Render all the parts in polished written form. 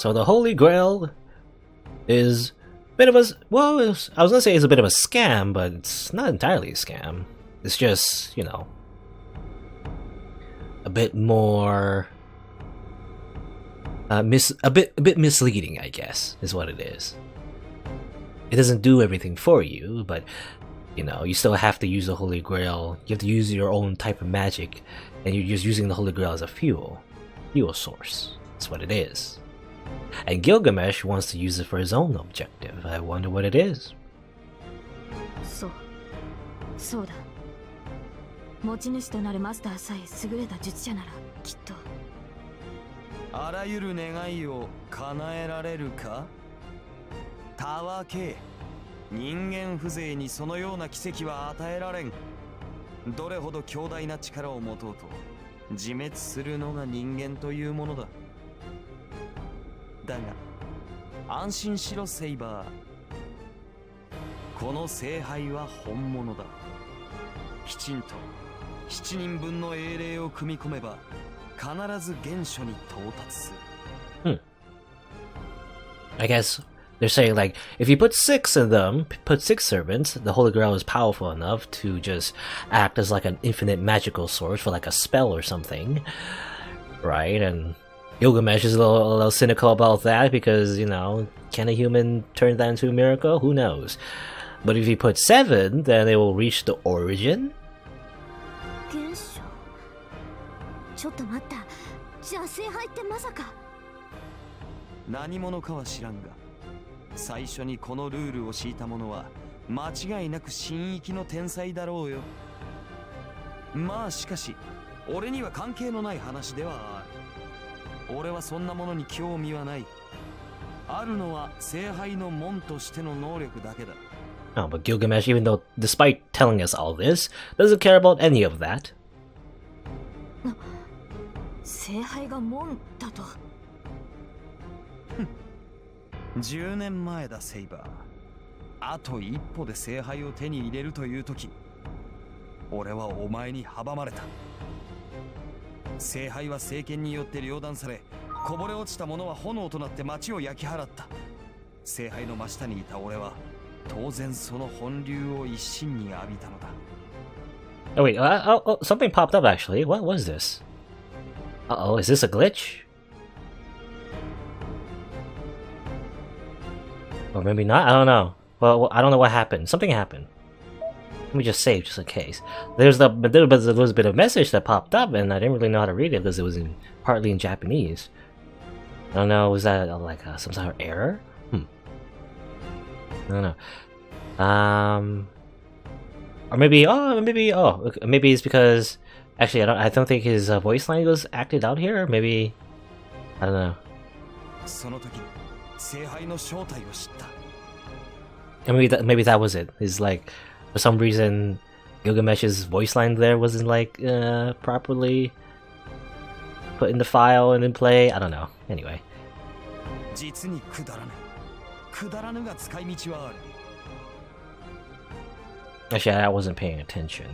So the Holy Grail is a bit of a, well, I was gonna say it's a bit of a scam, but it's not entirely a scam. It's just, you know, a bit more a bit misleading, I guess, is what it is. It doesn't do everything for you, but you know, you still have to use the Holy Grail. You have to use your own type of magic, and you're just using the Holy Grail as a fuel source. That's what it is. And Gilgamesh wants to use it for his own objective. I wonder what it is. そうだ。持ち主となるマスターさえ優れた術者ならきっと。あらゆる願いを叶えられるか？たわけ。人間風情にそのような奇跡は与えられん。どれほど強大な力を持とうと自滅するのが人間というものだ。だが安心しろセイバー。この聖杯は本物だ。きちんと7人分の英霊を組み込めば必ず原初に到達する。I guess they're saying, like, if you put 6 in them, put 6 servants, the Holy Grail is powerful enough to just act as like an infinite magical source for like a spell or something, right? And Gilgamesh is a little cynical about that because, you know, can a human turn that into a miracle? Who knows? But if you put 7, then it will reach the origin. ちょっと待った。じゃあ聖杯ってまさか。何者かは知らんが、最初にこのルールを敷いた者は間違いなく神域の天才だろうよ。まあしかし、俺には関係のない話ではある。俺はそんなものに興味はない。あるのは聖杯の門としての能力だけだ。Oh, but Gilgamesh, even though, despite telling us all this, doesn't care about any of that. 聖杯が門だと。10年前だセイバー。あと一歩で聖杯を手に入れるという時、俺はお前に阻まれた。聖杯は聖剣によって両断され、こぼれ落ちた者は炎となって町を焼き払った。聖杯の真下にいた俺は当然その本流を一身に浴びたのだ。Oh wait, something popped up actually. What was this? Uh-oh, is this a glitch? Or maybe not? I don't know. Well, I don't know what happened. Something happened. Let me just save, just in case. There was a bit of message that popped up, and I didn't really know how to read it because it was partly in Japanese. I don't know, was that like some sort of error? I don't know. Or maybe it's because actually I don't think his voice line was acted out here. Maybe I don't know. And maybe that was it. Is like for some reason Gilgamesh's voice line there wasn't like properly put in the file and in play. I don't know. Anyway. Actually, I wasn't paying attention.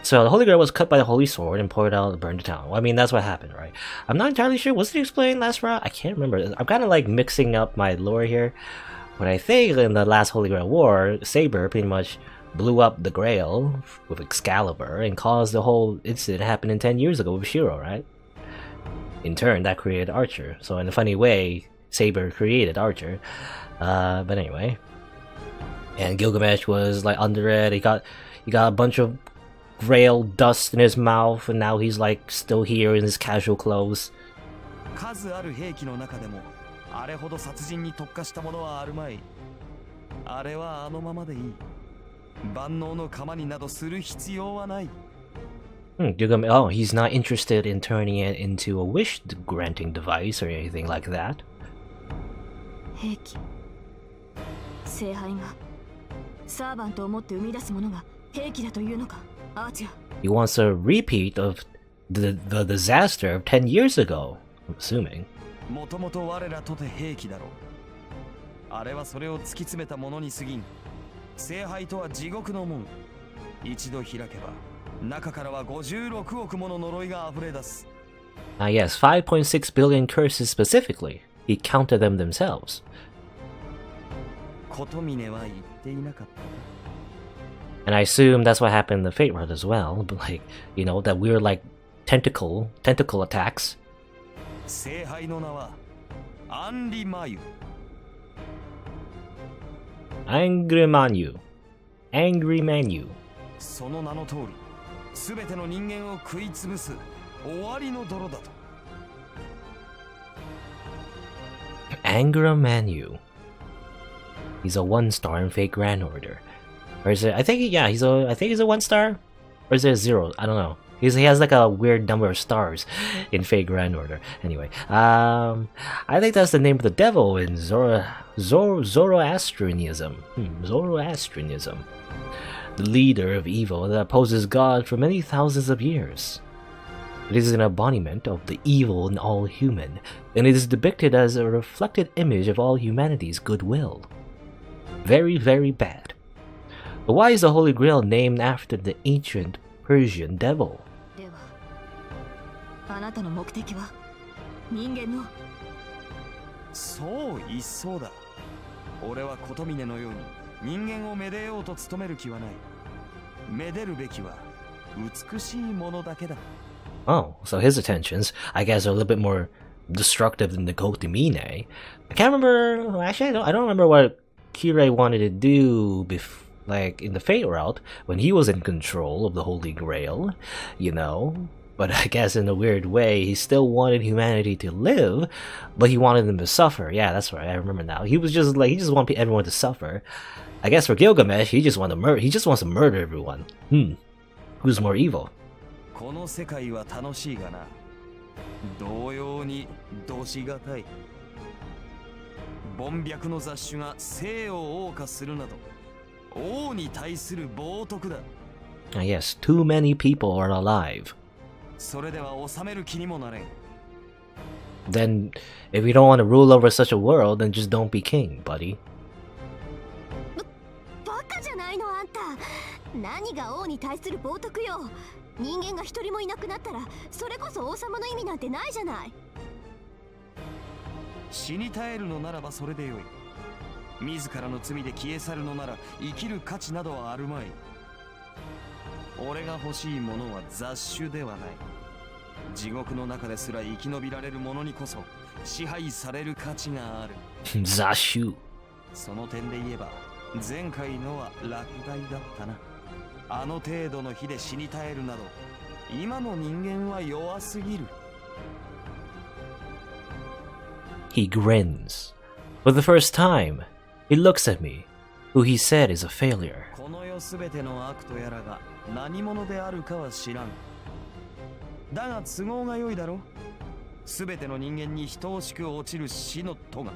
So the Holy Grail was cut by the Holy Sword and poured out and burned the town. Well, I mean, that's what happened, right? I'm not entirely sure. Was it explained last round? I can't remember. I'm kind of like mixing up my lore here. But I think in the last Holy Grail War, Saber pretty much blew up the Grail with Excalibur and caused the whole incident happening 10 years ago with Shiro, right? In turn, that created Archer. So in a funny way, Saber created Archer. But anyway. And Gilgamesh was like under it. He got a bunch of Grail dust in his mouth, and now he's like still here in his casual clothes. 数ある兵器の中でもあれほど殺人に特化したものはあるまい。あれはあのままでいい。万能の鎌になどする必要はない。Gilgamesh, oh, he's not interested in turning it into a wish-granting device or anything like that. 兵器。聖杯がサーバントを持って生み出すものが兵器だというのか、アーチャー。He wants a repeat of the disaster of 10 years ago, I'm assuming. もともと我らとて兵器だろう。あれはそれを突き詰めたものに過ぎん。聖杯とは地獄の門。一度開けば、中からは56億もの呪いが溢れ出す。Yes, 5.6 billion curses specifically. he counted them themselves. 琴峰は言っていなかったか And I assume that's what happened in the Fate World as well. But like, you know, that we're like tentacle attacks. 聖杯の名はアンリマユ Angry Manu. その名の通り全ての人間を食い潰す終わりの泥だと Angry Manu. He's a 1-star in Fate Grand Order. Or is it? I think he's a 1-star, or is it a 0? I don't know. He has like a weird number of stars in Fate Grand Order. Anyway, I think that's the name of the devil in Zoroastrianism. Zoroastrianism, the leader of evil that opposes God for many thousands of years. It is an embodiment of the evil in all human, and it is depicted as a reflected image of all humanity's goodwill. Very, very bad. But why is the Holy Grail named after the ancient Persian devil? ではあなたの目的は人間のそう一層だ俺は琴峰のように人間をめでようと努める気はないめでるべきは美しいものだけだ Oh, so his attentions, I guess, are a little bit more destructive than the Kotemine. I can't remember. Actually, I don't remember what Kirei wanted to do like in the Fate route when he was in control of the Holy Grail, you know. But I guess in a weird way, he still wanted humanity to live, but he wanted them to suffer. Yeah, that's right. I remember now. He was just like he just wanted everyone to suffer. I guess for Gilgamesh, he just wants to murder everyone. Who's more evil? この世界は楽しいがな同様にどしがたい凡白の雑種が生を謳歌するなど王に対する冒涜だ Yes, too many people are alive. それでは治める気にもなれん Then, if you don't want to rule over such a world, then just don't be king, buddy. バカじゃないのあんた何が王に対する冒涜よ人間が一人もいなくなったらそれこそ王様の意味なんてないじゃない死に絶えるのならばそれでよい自らの罪で消え去るのなら生きる価値などはあるまい俺が欲しいものは雑種ではない地獄の中ですら生き延びられる者にこそ支配される価値がある Zashu. その点で言えば前回のは落第だったなあの程度の火で死に絶えるなど今の人間は弱すぎる He grins. For the first time, he looks at me, who he said is a failure. この世すべての悪とやらが何者であるかは知らんだが都合が良いだろすべての人間に等しく落ちる死の戸が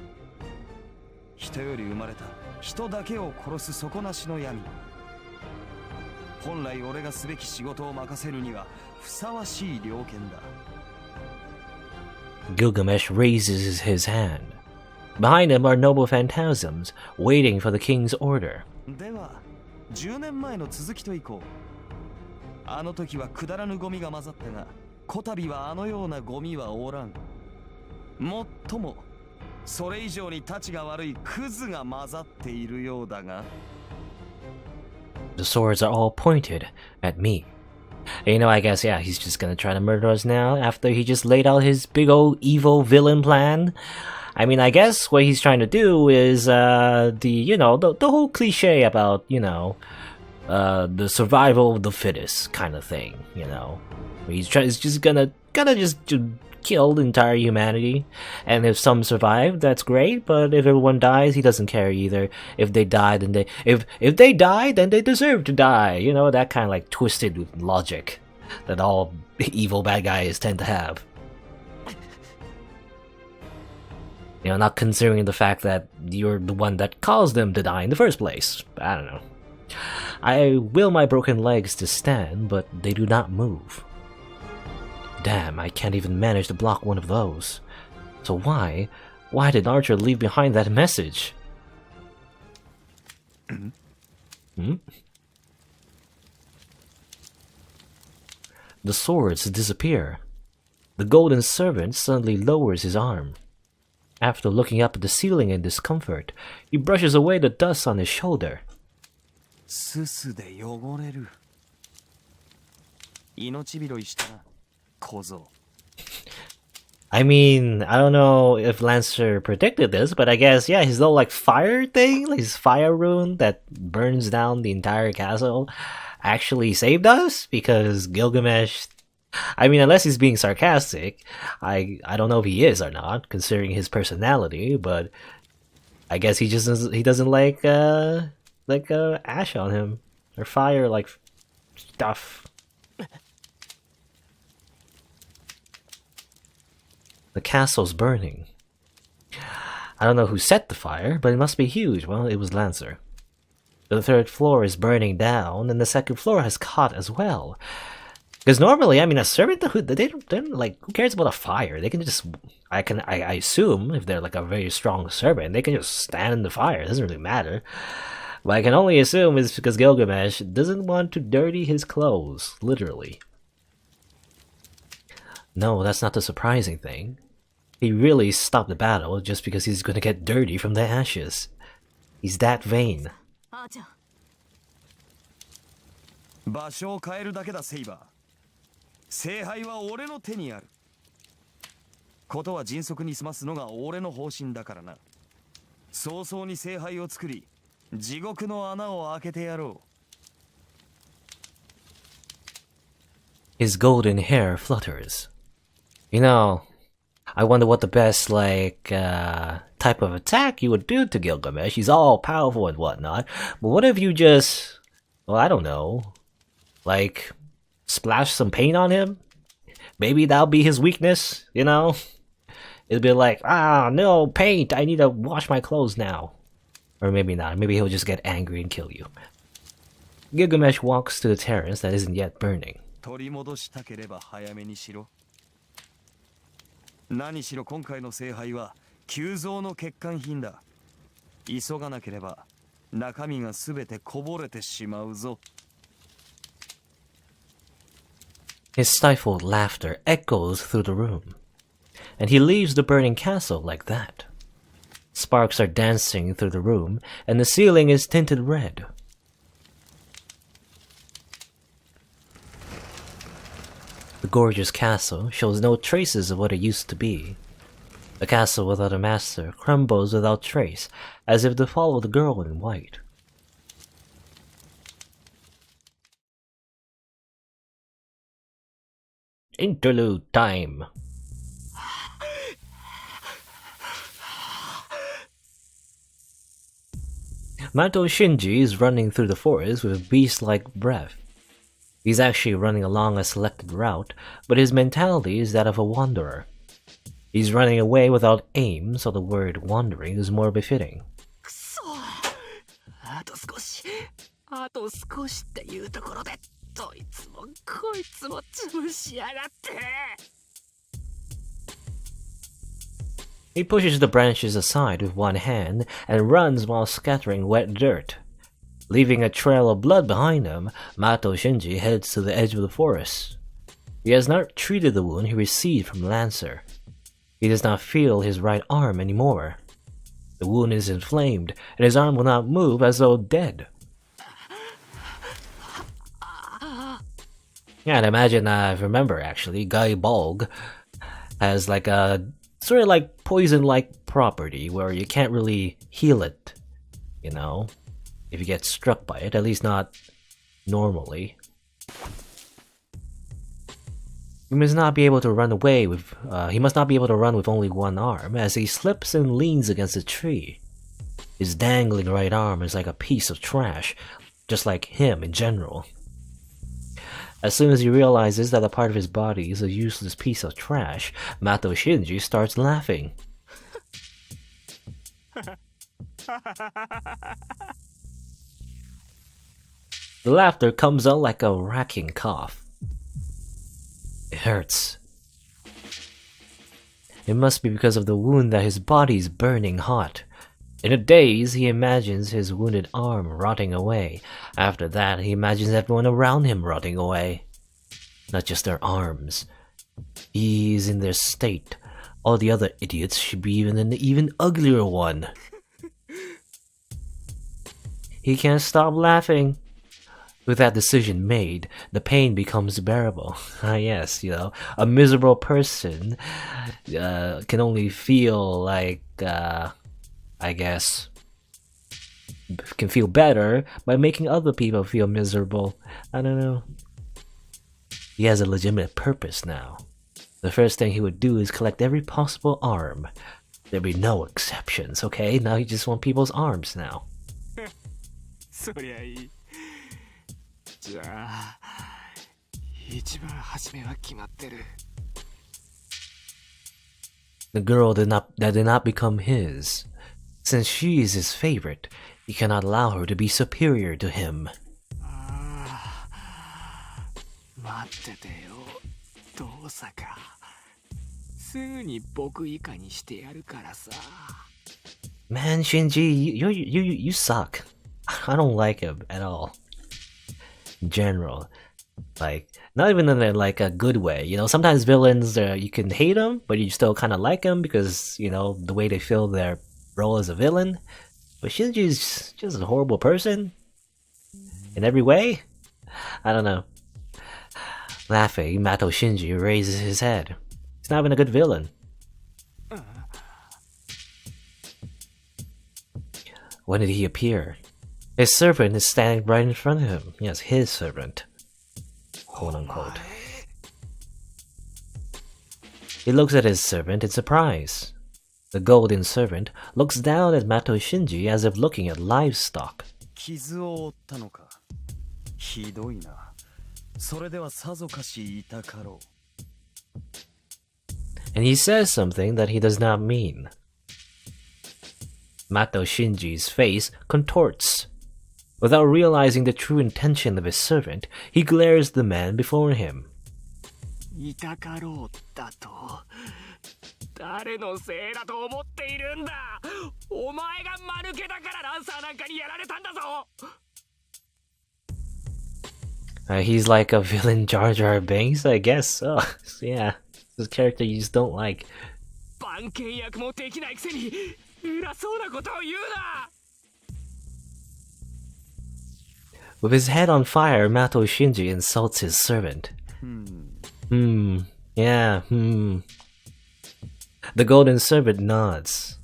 人より生まれた人だけを殺す底なしの闇本来俺がすべき仕事を任せるにはふさわしい猟犬だ Gilgamesh raises his hand. Behind him are noble phantasms, waiting for the king's order. では10年前の続きといこうあの時はくだらぬゴミが混ざったがこたびはあのようなゴミはおらんもっともそれ以上にたちが悪いクズが混ざっているようだが The swords are all pointed at me. And, you know, I guess, yeah, he's just gonna try to murder us now after he just laid out his big old evil villain plan. I mean, I guess what he's trying to do is, the whole cliche about, the survival of the fittest kind of thing, you know. He's just gonna just kill the entire humanity, and if some survive, that's great, but if everyone dies, he doesn't care either. If they die, then if they die, then they deserve to die, you know, that kind of like twisted logic that all evil bad guys tend to have. You know, not considering the fact that you're the one that caused them to die in the first place. I don't know. I will my broken legs to stand, but they do not move. Damn, I can't even manage to block one of those. So why did Archer leave behind that message? The swords disappear. The golden servant suddenly lowers his arm. After looking up at the ceiling in discomfort, he brushes away the dust on his shoulder. すすで汚れる。命拾いしたな、小僧。I mean, I don't know if Lancer predicted this, but I guess, yeah, his little, like, fire thing, like his fire rune that burns down the entire castle, actually saved us? Because Gilgamesh... I mean, unless he's being sarcastic, I don't know if he is or not, considering his personality, but I guess he doesn't like ash on him, or fire, like, stuff. The castle's burning. I don't know who set the fire, but it must be huge. Well, it was Lancer. The 3rd floor is burning down, and the 2nd floor has caught as well. Because normally, I mean, a servant, they don't like, who cares about a fire? They can just, I assume, if they're like a very strong servant, they can just stand in the fire. It doesn't really matter. But I can only assume it's because Gilgamesh doesn't want to dirty his clothes, literally. No, that's not the surprising thing. He really stopped the battle just because he's gonna get dirty from the ashes. He's that vain. 場所を変えるだけだ、セイバー。聖杯は俺の手にある。ことは迅速に済ますのが俺の方針だからな。早々に聖杯を作り、地獄の穴を開けてやろう。His golden hair flutters. You know, I wonder what the best, like, type of attack you would do to Gilgamesh. He's all powerful and whatnot. But what if you just, well, I don't know, like, splash some paint on him? Maybe that'll be his weakness, you know? It'll be like, ah, no, paint, I need to wash my clothes now. Or maybe not, maybe he'll just get angry and kill you. Gilgamesh walks to the terrace that isn't yet burning. 取り戻したければ早めにしろ。何しろ今回の聖杯は急増の欠陥品だ。急がなければ中身がすべてこぼれてしまうぞ。His stifled laughter echoes through the room, and he leaves the burning castle like that. Sparks are dancing through the room, and the ceiling is tinted red. The gorgeous castle shows no traces of what it used to be. The castle without a master crumbles without trace, as if to follow the girl in white. Interlude time. Mato Shinji is running through the forest with a beast-like breath. He's actually running along a selected route, but his mentality is that of a wanderer. He's running away without aim, so the word wandering is more befitting. He pushes the branches aside with one hand and runs while scattering wet dirt. Leaving a trail of blood behind him, Mato Shinji heads to the edge of the forest. He has not treated the wound he received from Lancer. He does not feel his right arm anymore. The wound is inflamed, and his arm will not move as though dead. Yeah, and imagine, I remember actually, Guy Bolg has like a sort of like poison-like property where you can't really heal it, you know, if you get struck by it, at least not normally. He must not be able to run away with, he must not be able to run with only one arm, as he slips and leans against a tree. His dangling right arm is like a piece of trash, just like him in general. As soon as he realizes that a part of his body is a useless piece of trash, Mato Shinji starts laughing. The laughter comes out like a racking cough. It hurts. It must be because of the wound that his body is burning hot. In a daze, he imagines his wounded arm rotting away. After that, he imagines everyone around him rotting away. Not just their arms. He is in their state, All the other idiots should be even an even uglier one. He can't stop laughing. With that decision made, the pain becomes bearable. Ah, yes, a miserable person can only feel like, I guess, can feel better by making other people feel miserable. I don't know. He has a legitimate purpose now. The first thing he would do is collect every possible arm. There'd be no exceptions, okay? Now he just wants people's arms now. そりゃいい。じゃあ一番初めは決まってる。The girl that did not become his. Since she is his favorite, he cannot allow her to be superior to him. 待っててよ、どうさか。すぐに僕以下にしてやるからさ。Man, Shinji, you suck. I don't like him at all. In general, like not even in a good way. Sometimes villains you can hate them, but you still kind of like them because the way they fill their role as a villain. But Shinji's just a horrible person in every way. I don't know. Laughing, Mato Shinji raises his head. He's not even a good villain. When did he appear? His servant is standing right in front of him. Yes, his servant. Quote unquote. He looks at his servant in surprise. The golden servant looks down at Mato Shinji as if looking at livestock. 傷を負ったのか。ひどいな。それではさぞかし痛かろう。And he says something that he does not mean. Mato Shinji's face contorts. Without realizing the true intention of his servant, he glares at the man before him. 痛かろうだと。誰のせいだと思っているんだ。お前が間抜けだからランサーなんかにやられたんだぞ。He's like a villain Jar Jar Binks, I guess so. Yeah, this character you just don't like. 番犬役もできないくせに偉そうなことを言うな。With his head on fire, Mato Shinji insults his servant. Yeah. The golden servant nods,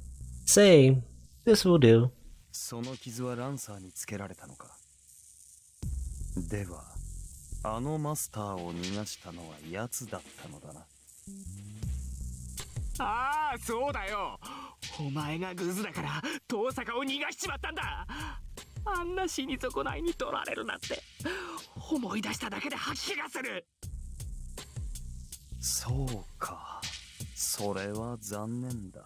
saying, "This will do." その傷はランサーにつけられたのか。では、あのマスターを逃がしたのは奴だったのだな。ああ、そうだよ。お前がグズだから遠坂を逃がしちまったんだ。あんな死に損ないに取られるなんて思い出しただけで吐き気がする。そうか、それは残念だ。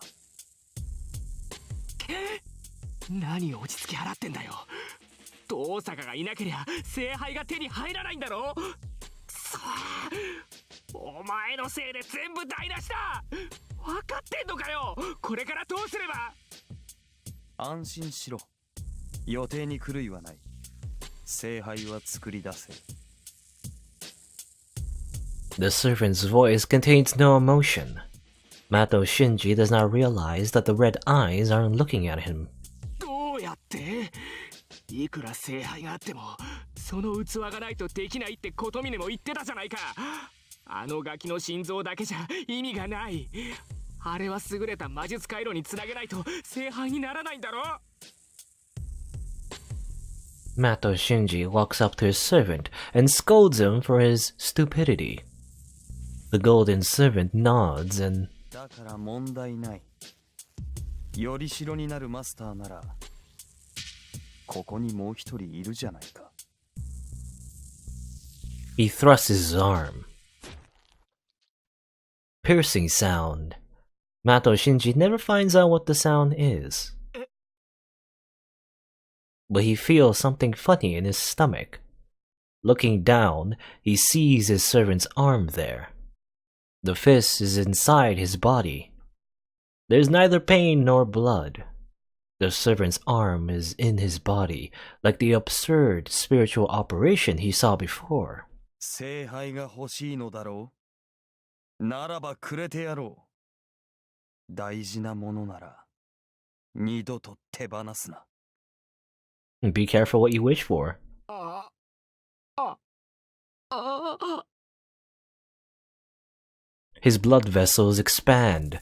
何落ち着き払ってんだよ。遠坂がいなけりゃ聖杯が手に入らないんだろ。お前のせいで全部台無しだ。分かってんのかよ。これからどうすれば。安心しろ。予定に狂いはない。聖杯は作り出せ。The servant's voice contains no emotion. Mato Shinji does not realize that the red eyes aren't looking at him. どうやって？いくら聖杯があってもその器がないとできないって琴峰も言ってたじゃないか。あのガキの心臓だけじゃ意味がない。あれは優れた魔術回路につなげないと聖杯にならないんだろ。Mato Shinji walks up to his servant and scolds him for his stupidity. The golden servant nods and... だから問題ない。より代になるマスターならここにもう一人いるじゃないか。He thrusts his arm. Piercing sound. Mato Shinji never finds out what the sound is. But he feels something funny in his stomach. Looking down, he sees his servant's arm there. The fist is inside his body. There's neither pain nor blood. The servant's arm is in his body, like the absurd spiritual operation he saw before. 聖杯が欲しいのだろう。ならばくれてやろう。大事なものなら二度と手放すな。 Be careful what you wish for. あああ His blood vessels expand.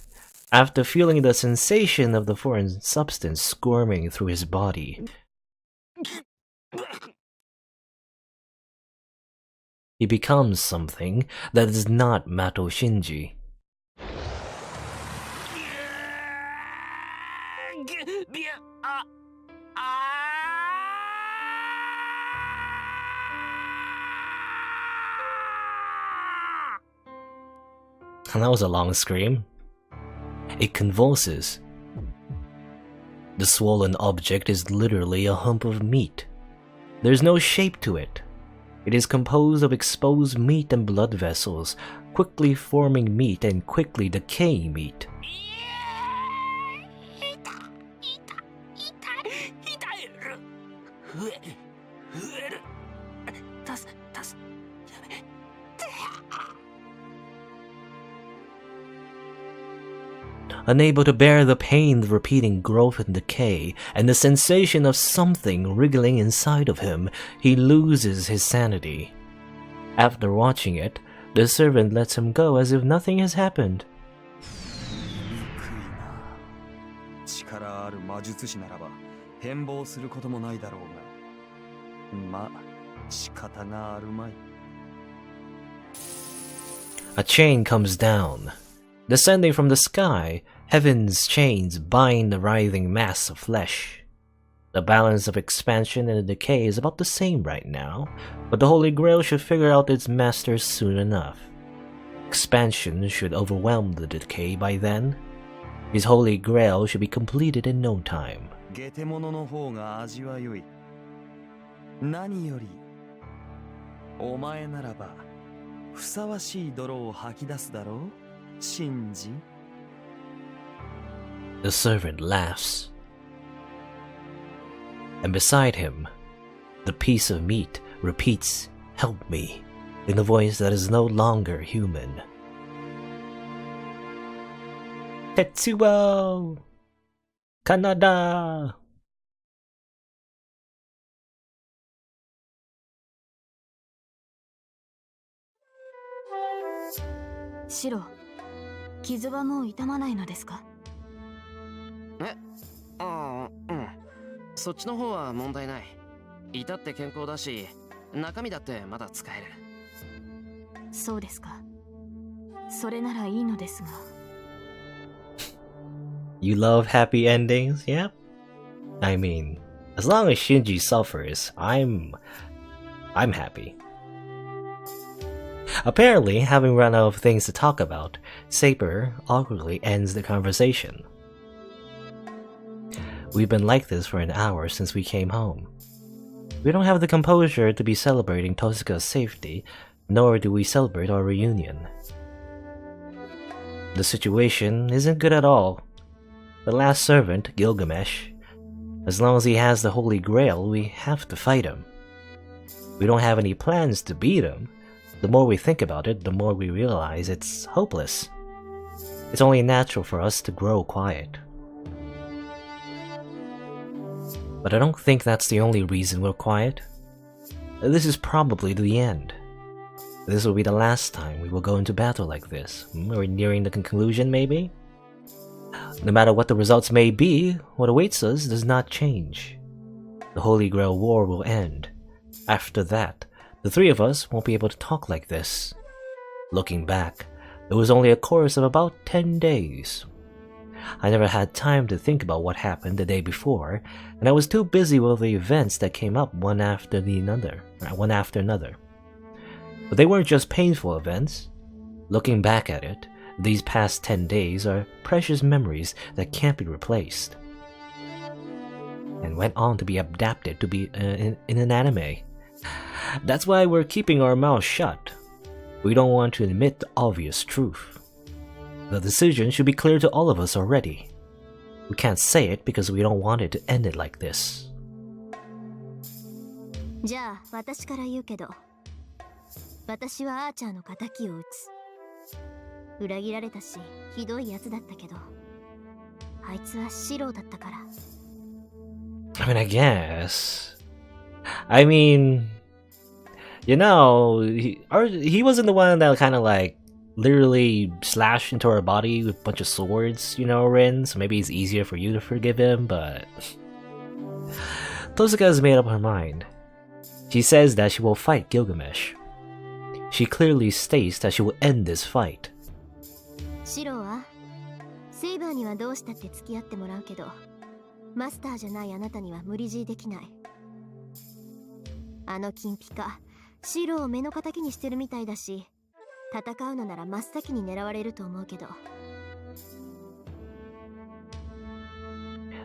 After feeling the sensation of the foreign substance squirming through his body, he becomes something that is not Mato Shinji. And that was a long scream. It convulses. The swollen object is literally a hump of meat. There's no shape to it. It is composed of exposed meat and blood vessels, quickly forming meat and quickly decaying meat. Unable to bear the pain of repeating growth and decay, and the sensation of something wriggling inside of him, he loses his sanity. After watching it, the servant lets him go as if nothing has happened. 力ある魔術師ならば変貌することもないだろうが、まあ仕方があるまい。 A chain comes down. Descending from the sky, heaven's chains bind the writhing mass of flesh. The balance of expansion and decay is about the same right now, but the Holy Grail should figure out its master soon enough. Expansion should overwhelm the decay by then. His Holy Grail should be completed in no time. ゲテモノの方が味は良い。何よりお前ならばふさわしい泥を吐き出すだろう、シンジ。 The servant laughs. And beside him, the piece of meat repeats, "Help me," in a voice that is no longer human. Tetsuo! Kanada! シロ、傷はもう痛まないのですか？ああ、うん。そっちの方は問題ない。至って健康だし、中身だってまだ使える。そうですか。それならいいのですが。You love happy endings, yeah? I mean, as long as Shinji suffers, I'm happy. Apparently, having run out of things to talk about, Saber awkwardly ends the conversation. We've been like this for an hour since we came home. We don't have the composure to be celebrating Tosuka's safety, nor do we celebrate our reunion. The situation isn't good at all. The last servant, Gilgamesh, as long as he has the Holy Grail, we have to fight him. We don't have any plans to beat him. The more we think about it, the more we realize it's hopeless. It's only natural for us to grow quiet. But I don't think that's the only reason we're quiet. This is probably the end. This will be the last time we will go into battle like this. Are we nearing the conclusion, maybe? No matter what the results may be, what awaits us does not change. The Holy Grail War will end. After that, the three of us won't be able to talk like this. Looking back, it was only a course of about 10 days. I never had time to think about what happened the day before, and I was too busy with the events that came up one after another. But they weren't just painful events. Looking back at it, these past 10 days are precious memories that can't be replaced. And went on to be adapted to be in an anime. That's why we're keeping our mouths shut. We don't want to admit the obvious truth. The decision should be clear to all of us already. We can't say it because we don't want it to end it like this. じゃあ私から言うけど、私はアーチャーの仇を討つ。裏切られたし、ひどいやつだったけど、あいつはシロだったから。 I mean, I guess. I mean, you know, he wasn't the one that kind of like literally slashed into her body with a bunch of swords, you know, Rin, so maybe it's easier for you to forgive him, but Tosaka has made up her mind. She says that she will fight Gilgamesh. She clearly states that she will end this fight. シロはセイバーにはどうしたって付き合ってもらうけど、マスターじゃないあなたには無理強いできない。あの金ピカ、シロを目の敵にしてるみたいだし、戦うのなら真っ先に狙われると思うけど。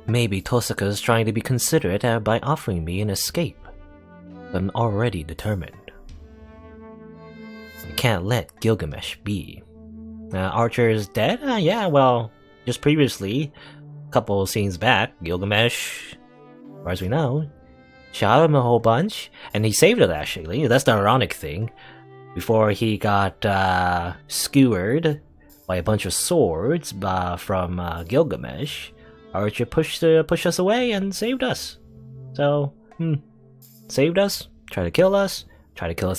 Maybe Tosaka is trying to be considerate by offering me an escape. But I'm already determined. I can't let Gilgamesh be. Archer is dead? Yeah, well, just previously, a couple of scenes back, Gilgamesh, as far as we know, shot him a whole bunch, and he saved it actually. That's the ironic thing. Before he got skewered by a bunch of swords from Gilgamesh, Archer pushed us away and saved us. So, saved us, tried to kill us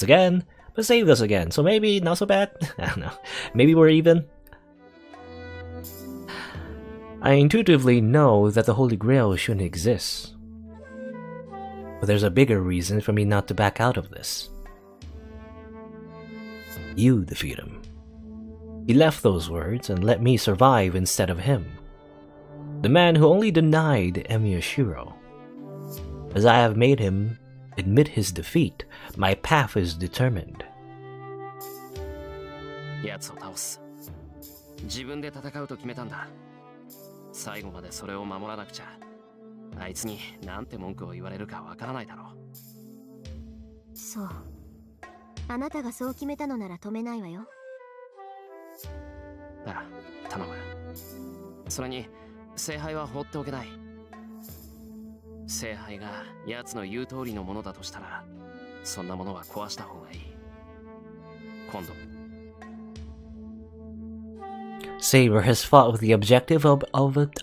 again, but saved us again. So maybe not so bad. I don't know. Maybe we're even. I intuitively know that the Holy Grail shouldn't exist. But there's a bigger reason for me not to back out of this. You defeat him. He left those words and let me survive instead of him. The man who only denied Emiyashiro. As I have made him admit his defeat, my path is determined. 奴を倒す。自分で戦うと決めたんだ。最後までそれを守らなくちゃ。あいつになんて文句を言われるかわからないだろう。そう。あなたがそう決めたのなら止めないわよ。ああ、頼む。それに、聖杯は放っておけない。聖杯が奴の言う通りのものだとしたら、そんなものは壊した方がいい。今度。Saber has fought with the objective of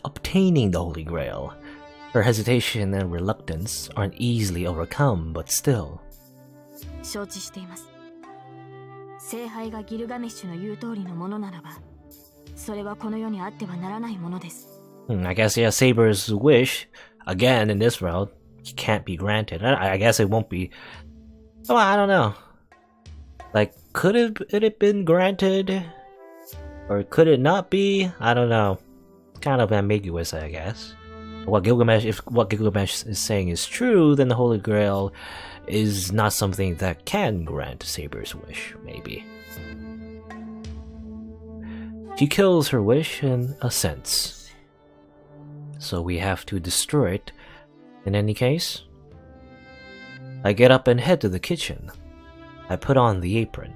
obtaining the Holy Grail. Her hesitation and reluctance aren't easily overcome, but still. 承知しています。聖杯がギルガメッシュの言う通りのものならば、それはこの世にあってはならないものです。I guess, yeah, Saber's wish, again in this world, can't be granted. I guess it won't be. Oh, I don't know. Like, could it have been granted? Or could it not be? I don't know. Kind of ambiguous, I guess. If what Gilgamesh is saying is true, then the Holy Grail is not something that can grant Saber's wish, maybe. She kills her wish in a sense. So we have to destroy it. In any case, I get up and head to the kitchen. I put on the apron.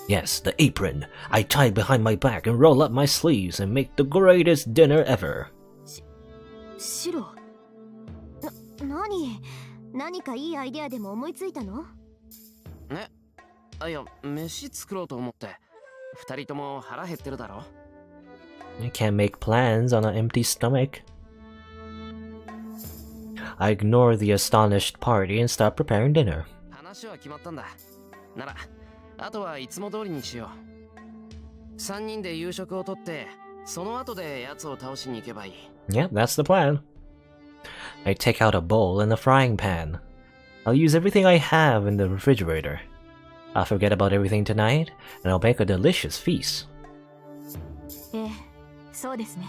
Yes, the apron. I tie it behind my back and roll up my sleeves and make the greatest dinner ever. シロ。何かいいアイデアでも思いついたの？ね。いや、飯作ろうと思って。二人とも腹減ってるだろ？ I can't make plans on an empty stomach. I ignore the astonished party and start preparing dinner. 話は決まったんだ。なら、あとはいつも通りにしよう。三人で夕食をとって、その後で奴を倒しに行けばいい。Yep, that's the plan. I take out a bowl and a frying pan. I'll use everything I have in the refrigerator. I'll forget about everything tonight, and I'll make a delicious feast. ええ、そうですね。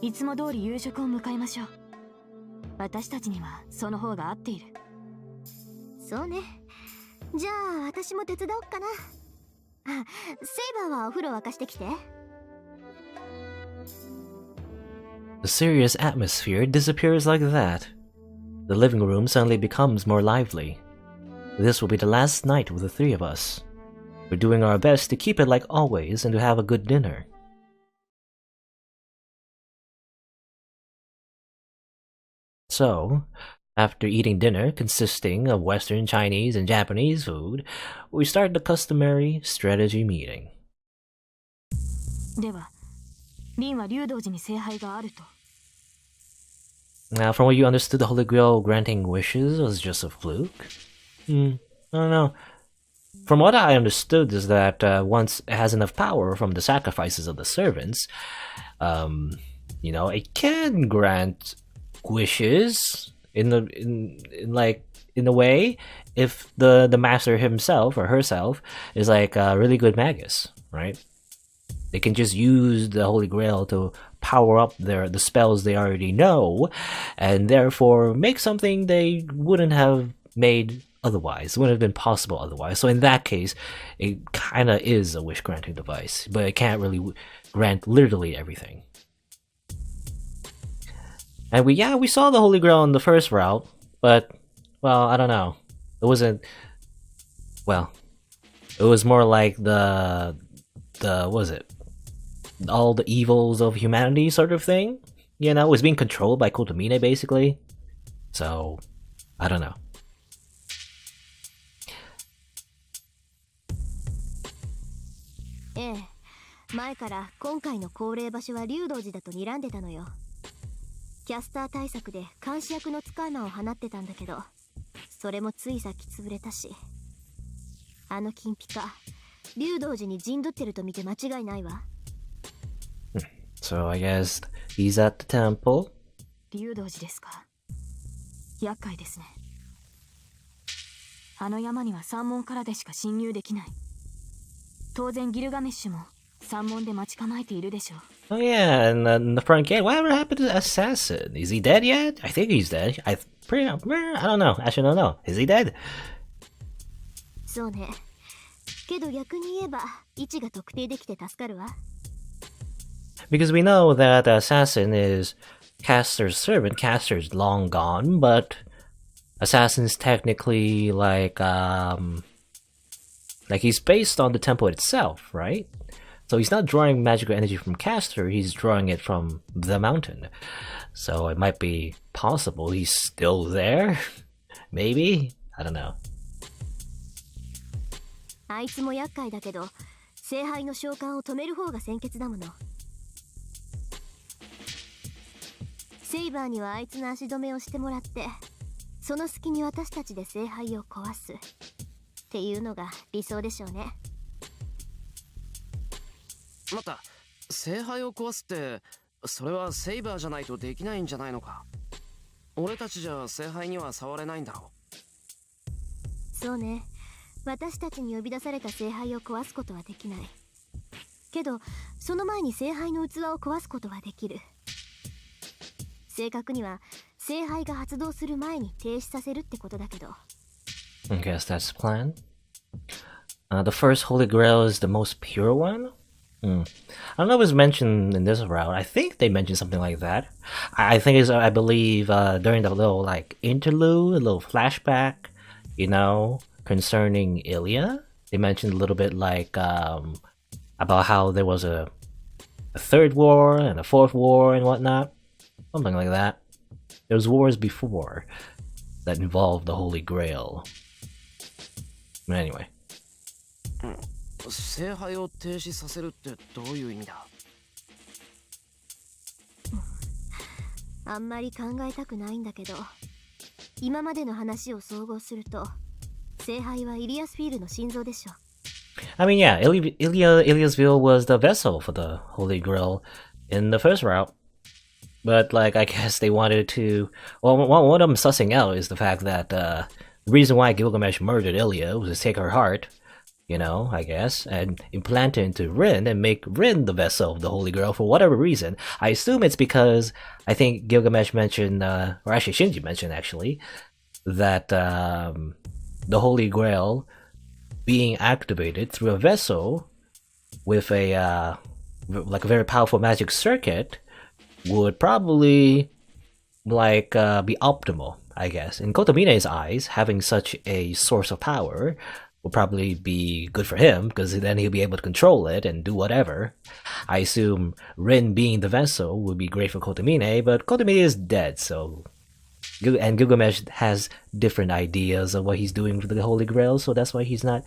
いつも通り夕食を迎えましょう。私たちにはその方が合っている。そうね。じゃあ私も手伝おっかな。あ、セイバーはお風呂沸かしてきて。The serious atmosphere disappears like that. The living room suddenly becomes more lively. This will be the last night with the three of us. We're doing our best to keep it like always and to have a good dinner. So, after eating dinner consisting of Western, Chinese, and Japanese food, we start the customary strategy meeting. では、リンは竜道寺に聖杯があると。Now, from what you understood, the Holy Grail granting wishes was just a fluke? I don't know. From what I understood is that once it has enough power from the sacrifices of the servants, it can grant wishes in a way if the master himself or herself is like a really good magus, right? They can just use the Holy Grail to power up the spells they already know, and therefore make something they wouldn't have made otherwise. It wouldn't have been possible otherwise. So in that case, it kind of is a wish granting device, but it can't really grant literally everything. And we saw the Holy Grail in the first route, but well, I don't know. It wasn't. Well, it was more like the what was it? All the evils of humanity sort of thing. It was being controlled by Kotomine basically. So, I don't know. Eh, 前から今回の降霊場所は竜道寺だと睨んでたのよ。キャスター対策で監視役の使い魔を放ってたんだけど、それもついさっき潰れたし、あの金ピカ、竜道寺に陣取ってると見て間違いないわ。So I guess he's at the temple. 竜道寺ですか。厄介ですね。あの山には山門からでしか侵入できない。当然ギルガメッシュも山門で待ち構えているでしょう。Oh yeah, and the front gate. Whatever happened to the assassin? Is he dead yet? I think he's dead. I don't know. Actually, I don't know. Is he dead? そうね。けど逆に言えば位置が特定できて助かるわ。Because we know that the assassin is Caster's servant. Caster's long gone, but assassin's technically like he's based on the temple itself, right? So he's not drawing magical energy from Caster, he's drawing it from the mountain. So it might be possible he's still there? Maybe? I don't know. あいつも厄介だけど、聖杯の召喚を止める方が先決だもの。セイバーにはあいつの足止めをしてもらって、その隙に私たちで聖杯を壊すっていうのが理想でしょうね。待った、聖杯を壊すってそれはセイバーじゃないとできないんじゃないのか。俺たちじゃ聖杯には触れないんだろう。そうね、私たちに呼び出された聖杯を壊すことはできないけど、その前に聖杯の器を壊すことはできる。正確には聖杯が発動する前に停止させるってことだけど。I guess that's the plan. The first Holy Grail is the most pure one? I don't know if it's mentioned in this route. I think they mentioned something like that. I believe during the little interlude, a little flashback, concerning Ilya. They mentioned a little bit about how there was a third war and a fourth war and whatnot. Something like that. There was wars before that involved the Holy Grail. But anyway. 聖杯を停止させるってどういう意味だ。あんまり考えたくないんだけど、今までの話を総合すると、聖杯はイリアスフィールの心臓でしょ。I mean, yeah, Iliasville was the vessel for the Holy Grail in the first route. But, I guess they wanted to... Well, what I'm sussing out is the fact that the reason why Gilgamesh murdered Ilya was to take her heart, I guess, and implant it into Rin and make Rin the vessel of the Holy Grail for whatever reason. I assume it's because I think Gilgamesh mentioned, or actually Shinji mentioned, actually, that the Holy Grail being activated through a vessel with a very powerful magic circuit would probably be optimal, I guess. In Kotomine's eyes, having such a source of power would probably be good for him, because then he'll be able to control it and do whatever. I assume Rin being the vessel would be great for Kotomine, but Kotomine is dead, so... And Gilgamesh has different ideas of what he's doing with the Holy Grail, so that's why he's not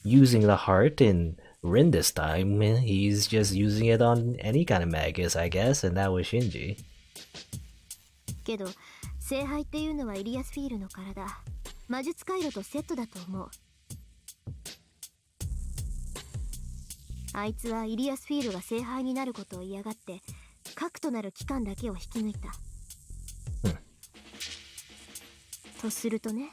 using the heart in Rin this time, he's just using it on any kind of Magus, I guess, and that was Shinji. けど聖杯っていうのはイリアスフィールの体、魔術回路とセットだと思う。あいつはイリアスフィールが聖杯になることを嫌がって核となる機関だけを引き抜いた。とするとね、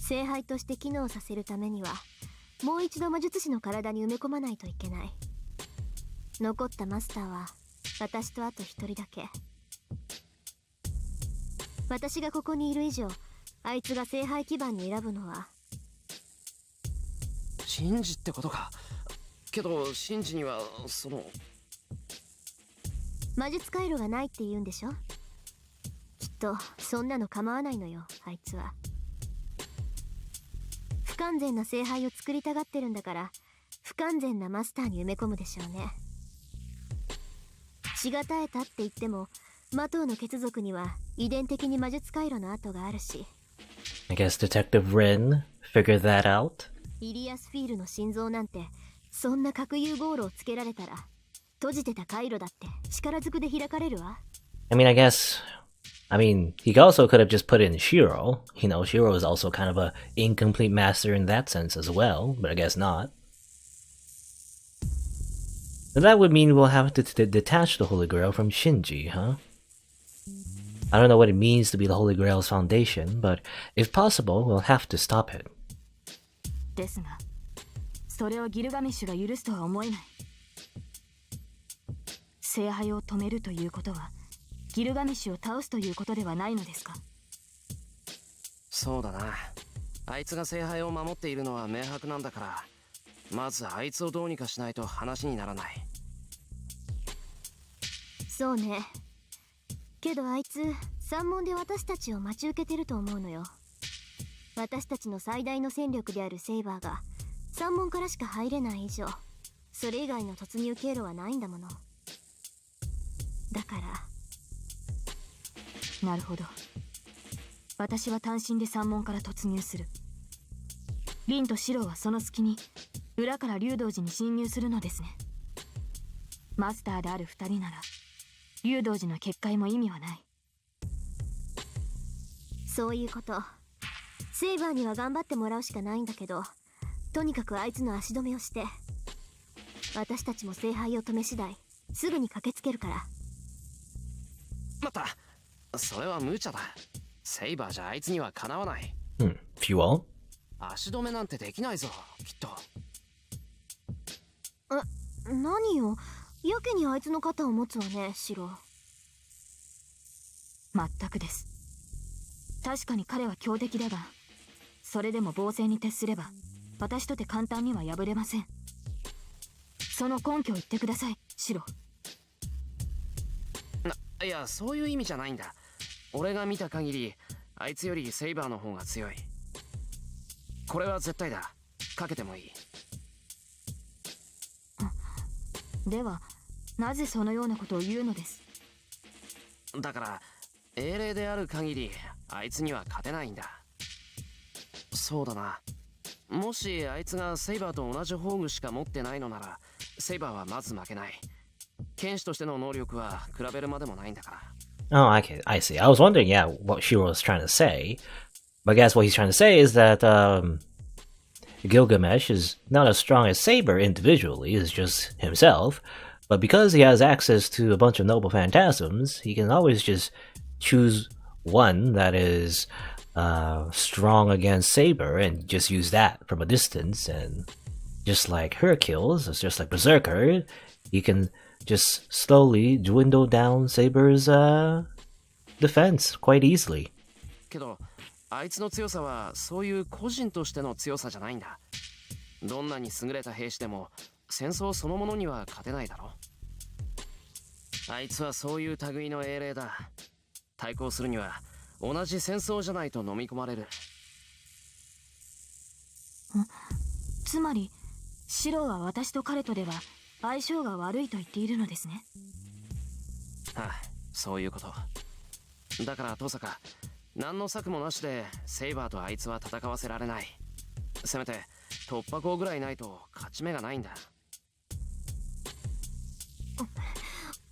聖杯として機能させるためにはもう一度魔術師の体に埋め込まないといけない。残ったマスターは私とあと一人だけ。私がここにいる以上、あいつが聖杯基盤に選ぶのは。シンジってことか。けどシンジにはその魔術回路がないって言うんでしょ。きっとそんなの構わないのよ、あいつは。不完全な聖杯を作りたがってるんだから、不完全なマスターに埋め込むでしょうね。血が絶えたって言っても魔党の血族には遺伝的に魔術回路の跡があるし。 I guess Detective Rin figured that out. イリアスフィールの心臓なんてそんな核融合炉をつけられたら閉じてた回路だって力ずくで開かれるわ。 I mean, he also could have just put in Shiro. You know, Shiro is also kind of a incomplete master in that sense as well, but I guess not. But that would mean we'll have to detach the Holy Grail from Shinji, huh? I don't know what it means to be the Holy Grail's foundation, but if possible, we'll have to stop it. ですが、それをギルガメッシュが許すとは思えない。聖杯を止めるということはギルガメッシュを倒すということではないのですか。そうだな。あいつが聖杯を守っているのは明白なんだから、まずあいつをどうにかしないと話にならない。そうね。けどあいつ山門で私たちを待ち受けてると思うのよ。私たちの最大の戦力であるセイバーが山門からしか入れない以上、それ以外の突入経路はないんだもの。だから。なるほど。私は単身で山門から突入する。リンとシロはその隙に裏から竜道寺に侵入するのですね。マスターである二人なら竜道寺の結界も意味はない。そういうこと。セイバーには頑張ってもらうしかないんだけど、とにかくあいつの足止めをして。私たちも聖杯を止め次第すぐに駆けつけるから。また、それは無茶だ。セイバーじゃあいつにはかなわない。If you won't? 足止めなんてできないぞ、きっと。何よ、やけにあいつの肩を持つわね、シロ。全くです。確かに彼は強敵だが、それでも防戦に徹すれば私とて簡単には敗れません。その根拠を言ってください、シロ。いや、そういう意味じゃないんだ。俺が見た限りあいつよりセイバーの方が強い。これは絶対だ。かけてもいい。ではなぜそのようなことを言うのです。だから英霊である限りあいつには勝てないんだ。そうだな。もしあいつがセイバーと同じ宝具しか持ってないのなら、セイバーはまず負けない。剣士としての能力は比べるまでもないんだから。Oh, I see. I was wondering, yeah, what Shiro was trying to say. But I guess what he's trying to say is that Gilgamesh is not as strong as Saber individually, as just himself. But because he has access to a bunch of noble phantasms, he can always just choose one that is strong against Saber and just use that from a distance. And just like Hercules, it's just like Berserker, he can just slowly dwindle down Saber's defense quite easily. けど、あいつの強さはそういう個人としての強さじゃないんだ。どんなに優れた兵士でも戦争そのものには勝てないだろ。あいつはそういう類の英霊だ。対抗するには同じ戦争じゃないと飲み込まれる。つまりシロは私と彼とでは相性が悪いと言っているのですね。ああ、そういうこと。だから登坂、何の策もなしでセイバーとあいつは戦わせられない。せめて突破口ぐらいないと勝ち目がないんだ。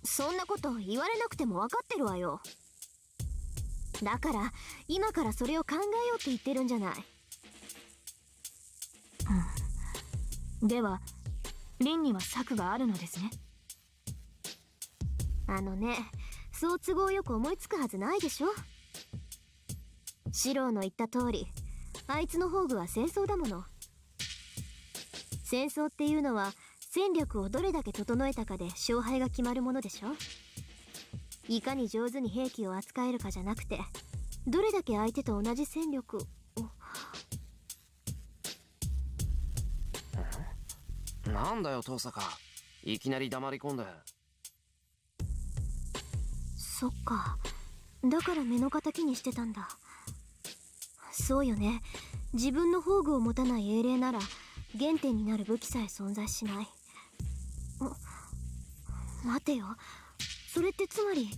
そんなこと言われなくても分かってるわよ。だから今からそれを考えようって言ってるんじゃない。ではリンには策があるのですね。そう都合よく思いつくはずないでしょ。シローの言った通り、あいつの宝具は戦争だもの。戦争っていうのは戦力をどれだけ整えたかで勝敗が決まるものでしょ。いかに上手に兵器を扱えるかじゃなくて、どれだけ相手と同じ戦力を。なんだよ遠坂、いきなり黙り込んで。そっか、だから目の敵にしてたんだ。そうよね、自分の宝具を持たない英霊なら原点になる武器さえ存在しない。待てよ、それってつまり。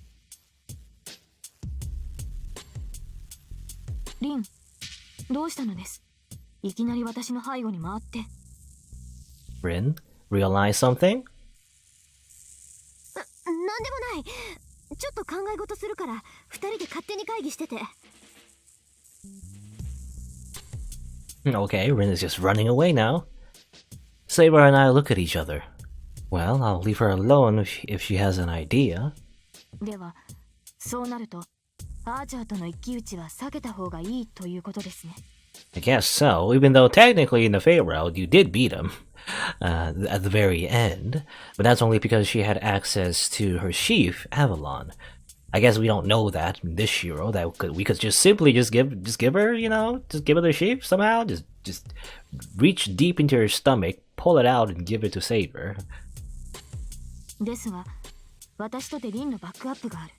リン、どうしたのです？いきなり私の背後に回って。Rin, realize something? なんでもない。ちょっと考え事するから二人で勝手に会議してて。Okay, Rin is just running away now. Saber and I look at each other. Well, I'll leave her alone if she has an idea. では、そうなるとアーチャーとの一騎打ちは避けた方がいいということですね。I guess so, even though technically in the Fate route you did beat him at the very end, but that's only because she had access to her sheaf, Avalon. I guess we don't know that in this Shiro, that we could just simply give her, just give her the sheaf somehow, just reach deep into her stomach, pull it out and give it to Saber. ですが、私とてリンのバックアップがある。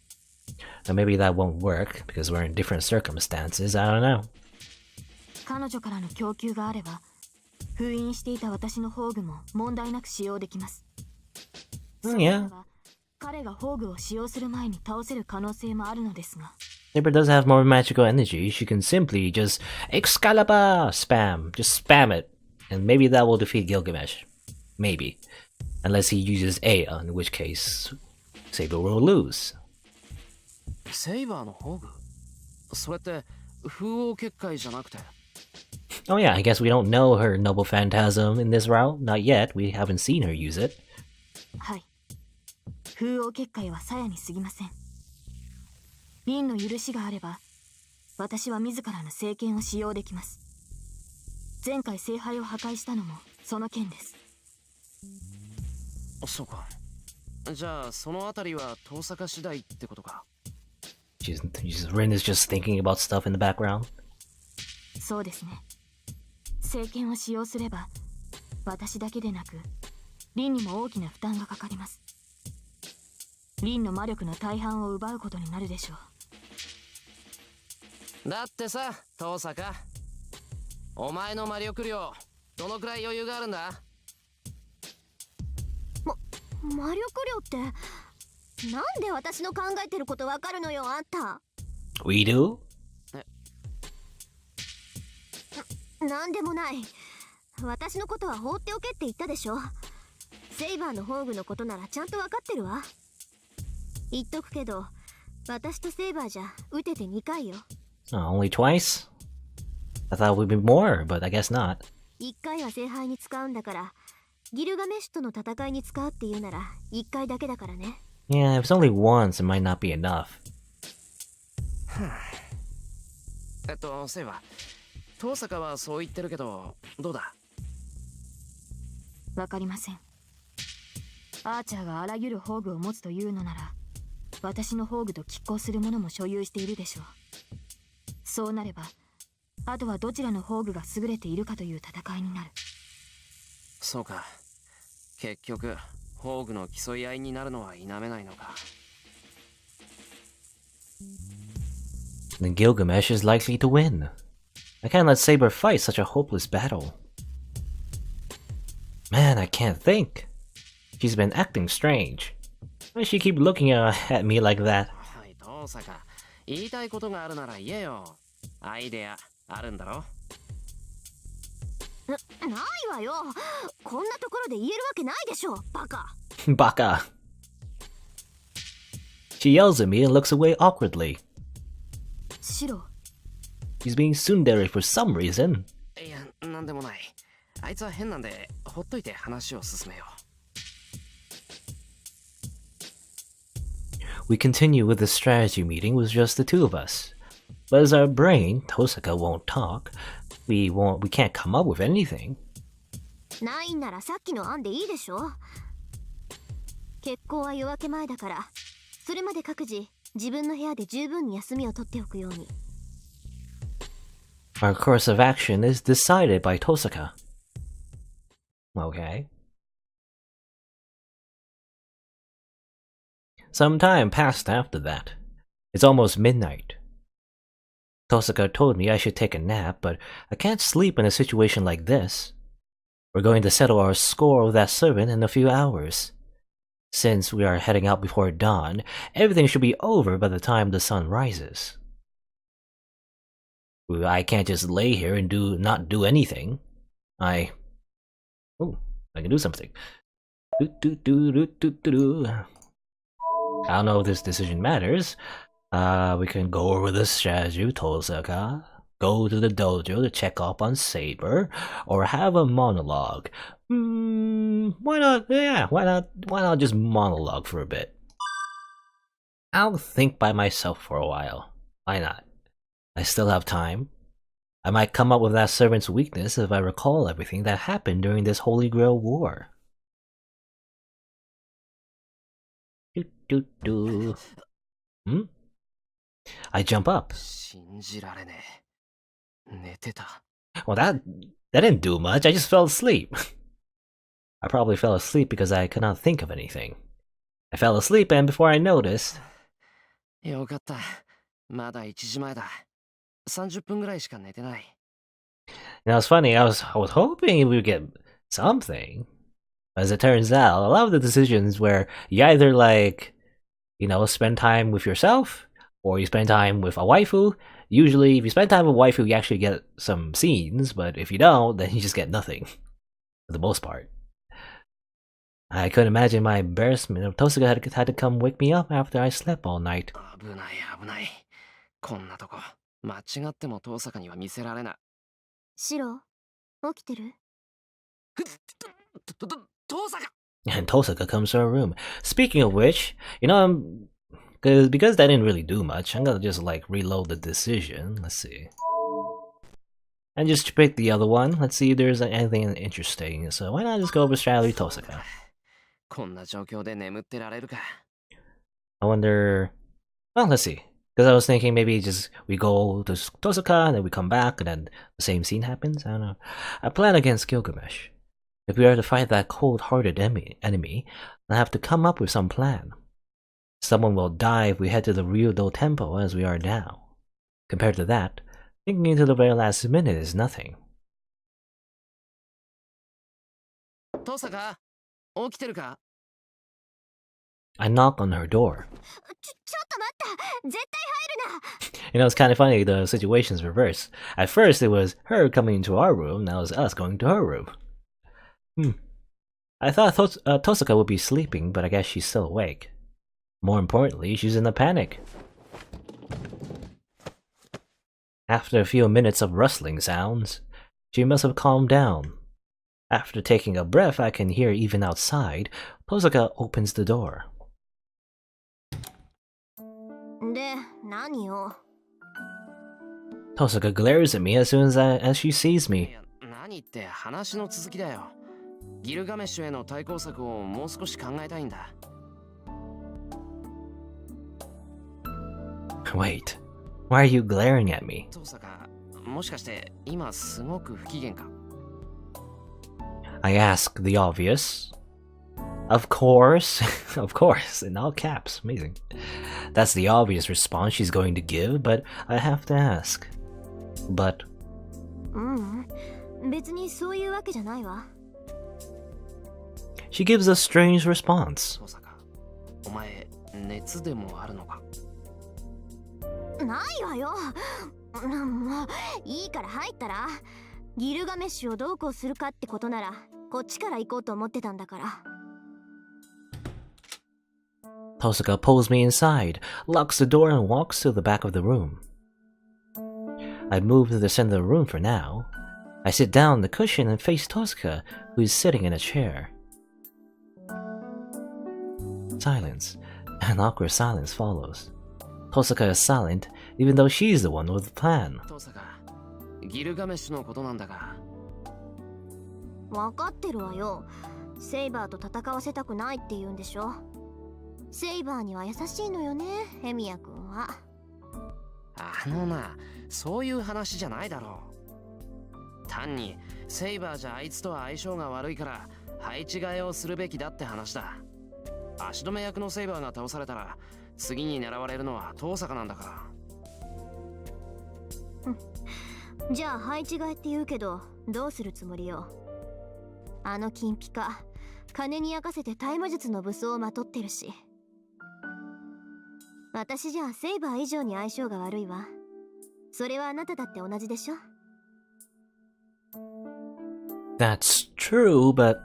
Now maybe that won't work because we're in different circumstances, I don't know. 彼女からの供給があれば、封印していた私の宝具も問題なく使用できます。いや。彼が宝具を使用する前に倒せる可能性もあるのですが。Saber does have more magical energy. She can simply just Excalibur spam. Just spam it. And maybe that will defeat Gilgamesh. Maybe. Unless he uses Ea, in which case Saber will lose. セイバーの宝具？それって風王結界じゃなくて。Oh yeah, I guess we don't know her Noble Phantasm in this route. Not yet. We haven't seen her use it. はい。風王結界は鞘に過ぎません。リンの許しがあれば、私は自らの聖剣を使用できます。前回聖杯を破壊したのもその件です。そうか。じゃあそのあたりは遠坂次第ってことか。Rin is just thinking about stuff in the background. そうですね。聖剣を使用すれば、私だけでなく、リンにも大きな負担がかかります。リンの魔力の大半を奪うことになるでしょう。だってさ、遠坂。お前の魔力量、どのくらい余裕があるんだ？魔力量って、なんで私の考えてることわかるのよ、あんた。We do? なんでもない。私のことは放っておけって言ったでしょ。セイバーの宝具のことならちゃんとわかってるわ。言っとくけど、私とセイバーじゃ撃てて2回よ。Only twice? I thought it would be more, but I guess not. 1回は聖杯に使うんだから、ギルガメッシュとの戦いに使うって言うなら1回だけだからね。Yeah, if it's only once, it might not be enough. セイバー。遠坂はそう言ってるけど、どうだ？わかりません。アーチャーがあらゆる宝具を持つというのなら、私の宝具と拮抗するものも所有しているでしょう。そうなれば、あとはどちらの宝具が優れているかという戦いになる。そうか。結局、宝具の競い合いになるのは否めないのか。Then Gilgamesh is likely to win. I can't let Saber fight such a hopeless battle. Man, I can't think. She's been acting strange. Why does she keep looking at me like that? はい、遠坂。言いたいことがあるなら言えよ。アイデア、あるんだろ？ないわよ。こんなところで言えるわけないでしょ、バカ。Baka. She yells at me and looks away awkwardly. シロ、 She's being tsundere for some reason. いや、なんでもない。あいつは変なんで、ほっといて話を進めよ We continue with the strategy meeting with just the two of us. But as our brain, Tosaka, won't talk, we can't come up with anything. ないんならさっきの案でいいでしょ。結婚は夜明け前だから、それまで各自自分の部屋で十分に休みを取っておくように。Our course of action is decided by Tosaka. Okay. Some time passed after that. It's almost midnight. Tosaka told me I should take a nap, but I can't sleep in a situation like this. We're going to settle our score with that servant in a few hours. Since we are heading out before dawn, everything should be over by the time the sun rises. I can't just lay here and not do anything. I can do something. I don't know if this decision matters. We can go over the strategy with Tosaka, go to the dojo to check up on Saber, or have a monologue. Why not? Yeah, why not just monologue for a bit? I'll think by myself for a while. Why not? I still have time. I might come up with that servant's weakness if I recall everything that happened during this Holy Grail War. I jump up. 信じられねえ。寝てた。 Well, that didn't do much. I just fell asleep. I probably fell asleep because I could not think of anything. I fell asleep, and before I noticed... よかった。まだ1時前だ。30分ぐらいしか寝てない。You know, it's funny, I was hoping we would get something. As it turns out, a lot of the decisions where you either spend time with yourself, or you spend time with a waifu. Usually, if you spend time with a waifu, you actually get some scenes, but if you don't, then you just get nothing. For the most part. I couldn't imagine my embarrassment if Tosaka had to come wake me up after I slept all night. 危ない危ない。こんなとこ、間違っても遠坂には見せられない。シロ、起きてる？遠坂! And Tosaka comes to our room. Speaking of which, because that didn't really do much, I'm gonna just reload the decision. Let's see. And just pick the other one. Let's see if there's anything interesting. So why not just go over strategy Tosaka? こんな状況で眠ってられるか。 I wonder... Well, let's see. Because I was thinking maybe we go to Tosaka and then we come back and then the same scene happens. I don't know. I plan against Gilgamesh. If we are to fight that cold-hearted enemy, I have to come up with some plan. Someone will die if we head to the Ryudo Temple as we are now. Compared to that, thinking into the very last minute is nothing. 遠坂、起きてるか? I knock on her door. ちょっと待った。絶対入るな。 You know, it's kind of funny, the situation's reversed. At first it was her coming into our room, now it's us going to her room. I thought Tosaka would be sleeping, but I guess she's still awake. More importantly, she's in a panic. After a few minutes of rustling sounds, she must have calmed down. After taking a breath I can hear even outside, Tosaka opens the door. で、何よ。 Tosaka glares at me as soon as she sees me. 何って話の続きだよ。ギルガメッシュへの対抗策をもう少し考えたいんだ。 Wait, why are you glaring at me? 遠坂、もしかして今すごく不機嫌か? I ask the obvious. Of course, of course, in all caps, amazing. That's the obvious response she's going to give, but I have to ask. But... 別にそういうわけじゃないわ。 She gives a strange response. 遠坂、お前熱でもあるのか? ないわよ。もういいから入ったら。ギルガメッシュをどうこうするかってことならこっちから行こうと思ってたんだから。Tosaka pulls me inside, locks the door, and walks to the back of the room. I move to the center of the room for now. I sit down on the cushion and face Tosaka, who is sitting in a chair. Silence. An awkward silence follows. Tosaka is silent, even though she's the one with the plan. トサカ、ギルガメッシュのことなんだが。分かってるわよ。セイバーと戦わせたくないって言うんでしょ。セイバーには優しいのよね、ヘミヤ君は。そういう話じゃないだろう。単にセイバーじゃあいつとは相性が悪いから配置換えをするべきだって話だ。足止め役のセイバーが倒されたら次に狙われるのはトサカなんだから。じゃあ配置換えって言うけどどうするつもりよ。あの金ピカ金に焼かせて大魔術の武装をまとってるし。私じゃあセイバー以上に相性が悪いわ。それはあなただって同じでしょ。 That's true, but...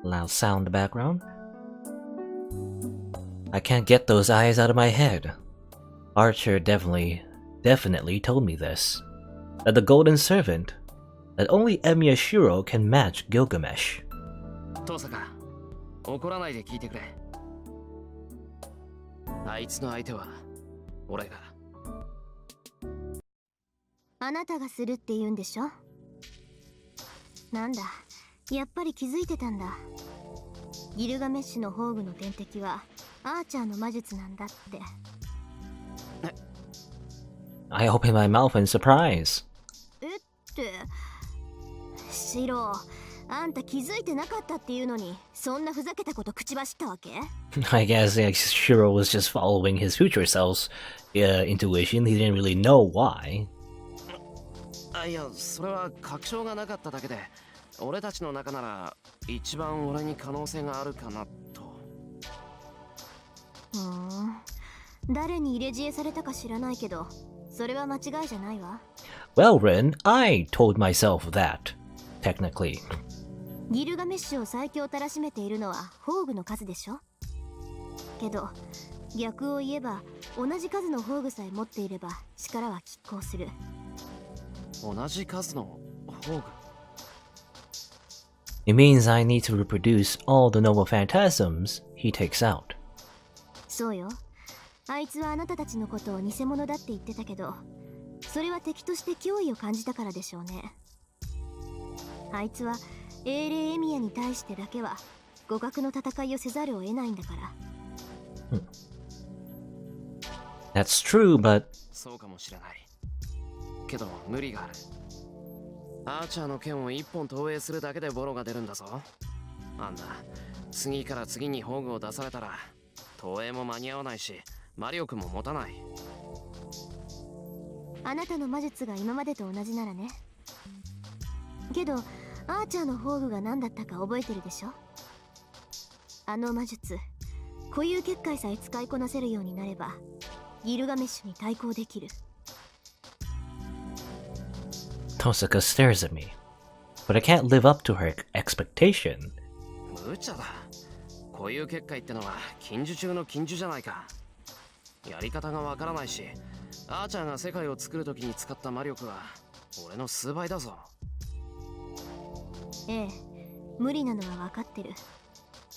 Loud sound in the background. I can't get those eyes out of my head. Archer definitely told me this. That the Golden Servant, that only Emiya Shiro can match Gilgamesh. トサカ、怒らないで聞いてくれ。あいつの相手は俺が。あなたがするって言うんでしょ。なんだ、やっぱり気づいてたんだ。ギルガメッシュの宝具の天敵はアーチャーの魔術なんだって。I open my mouth in surprise. って、シロ、あんた気づいてなかったっていうのにそんなふざけたこと口走ったわけ？ I guess Shiro was just following his future self's intuition. He didn't really know why. いや、それは確証がなかっただけで、俺たちの中なら一番俺に可能性があるかなと。誰に入れ知恵されたか知らないけど、それは間違いじゃないわ。Well, Rin, I told myself that, technically. ギルガメッシュを最強たらしめているのは宝具の数でしょ。けど逆を言えば同じ数の宝具さえ持っていれば力は拮抗する。同じ数の宝具。 It means I need to reproduce all the noble phantasms he takes out. そうよ。あいつはあなたたちのことを偽物だって言ってたけど、それは敵として脅威を感じたからでしょうね。あいつは英霊エミヤに対してだけは互角の戦いをせざるを得ないんだから。That's true, but... そうかもしれない。けど無理がある。アーチャーの剣を一本投影するだけでボロが出るんだぞ。あんな次から次に宝具を出されたら投影も間に合わないし魔力も持たない。あなたの魔術が今までと同じならね。けどアーチャーの宝具が何だったか覚えてるでしょ。あの魔術、固有結界さえ使いこなせるようになればギルガメッシュに対抗できる。Tosaka stares at me, but I can't live up to her expectation. 無茶だ。固有結界ってのは禁呪中の禁呪じゃないか。やり方がわからないし、アーチャーが世界を作るときに使った魔力は俺の数倍だぞ。ええ、無理なのは分かってる。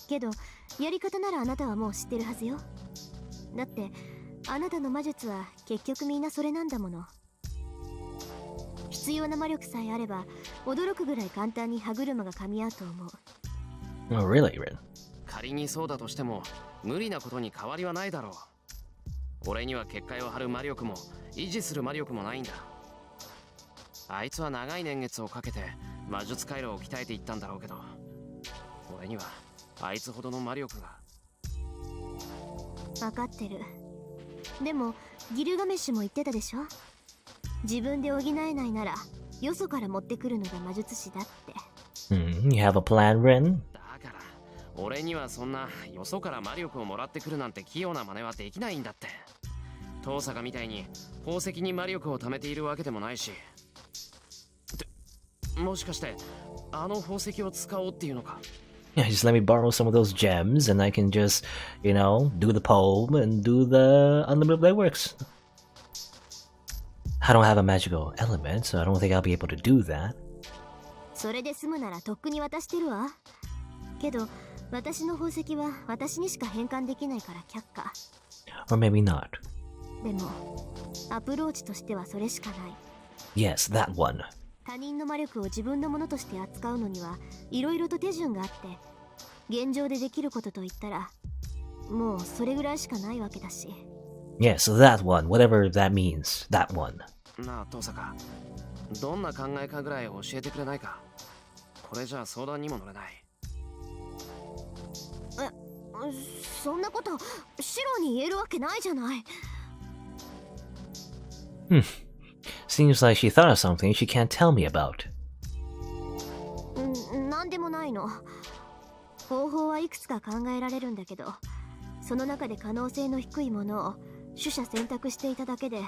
けどやり方ならあなたはもう知ってるはずよ。だってあなたの魔術は結局みんなそれなんだもの。必要な魔力さえあれば驚くぐらい簡単に歯車が噛み合うと思う。 Oh, really, Rin? 仮にそうだとしても無理なことに変わりはないだろう。俺には結界を張る魔力も維持する魔力もないんだ。あいつは長い年月をかけて魔術回路を鍛えていったんだろうけど、俺にはあいつほどの魔力が。分かってる。でもギルガメッシュも言ってたでしょ。自分で補えないならよそから持ってくるのが魔術師だって。You have a plan, Rin? だから俺にはそんなよそから魔力をもらってくるなんて器用な真似はできないんだって。遠坂みたいに宝石に魔力を貯めているわけでもないし。もしかしてあの宝石を使おうっていうのか？ Yeah, just let me borrow some of those gems and I can just, do the poem and do the unlimited blade works. I don't have a magical element, so I don't think I'll be able to do that. それで済むならとっくに渡してるわ。けど私の宝石は私にしか変換できないから却下。 Or maybe not. でもアプローチとしてはそれしかない。 Yes, that one. 他人の魔力を自分のものとして扱うのにはいろいろと手順があって、現状でできることといったらもうそれぐらいしかないわけだし。 Yes, that one, whatever that means, that one. なあ遠坂、どんな考えかぐらい教えてくれないか？これじゃあ相談にも乗れない。そんなことシロに言えるわけないじゃない。Seems like she thought of something she can't tell me about. なんでもないの。方法はいくつか考えられるんだけど、その中で可能性の低いものを取捨選択していただけで。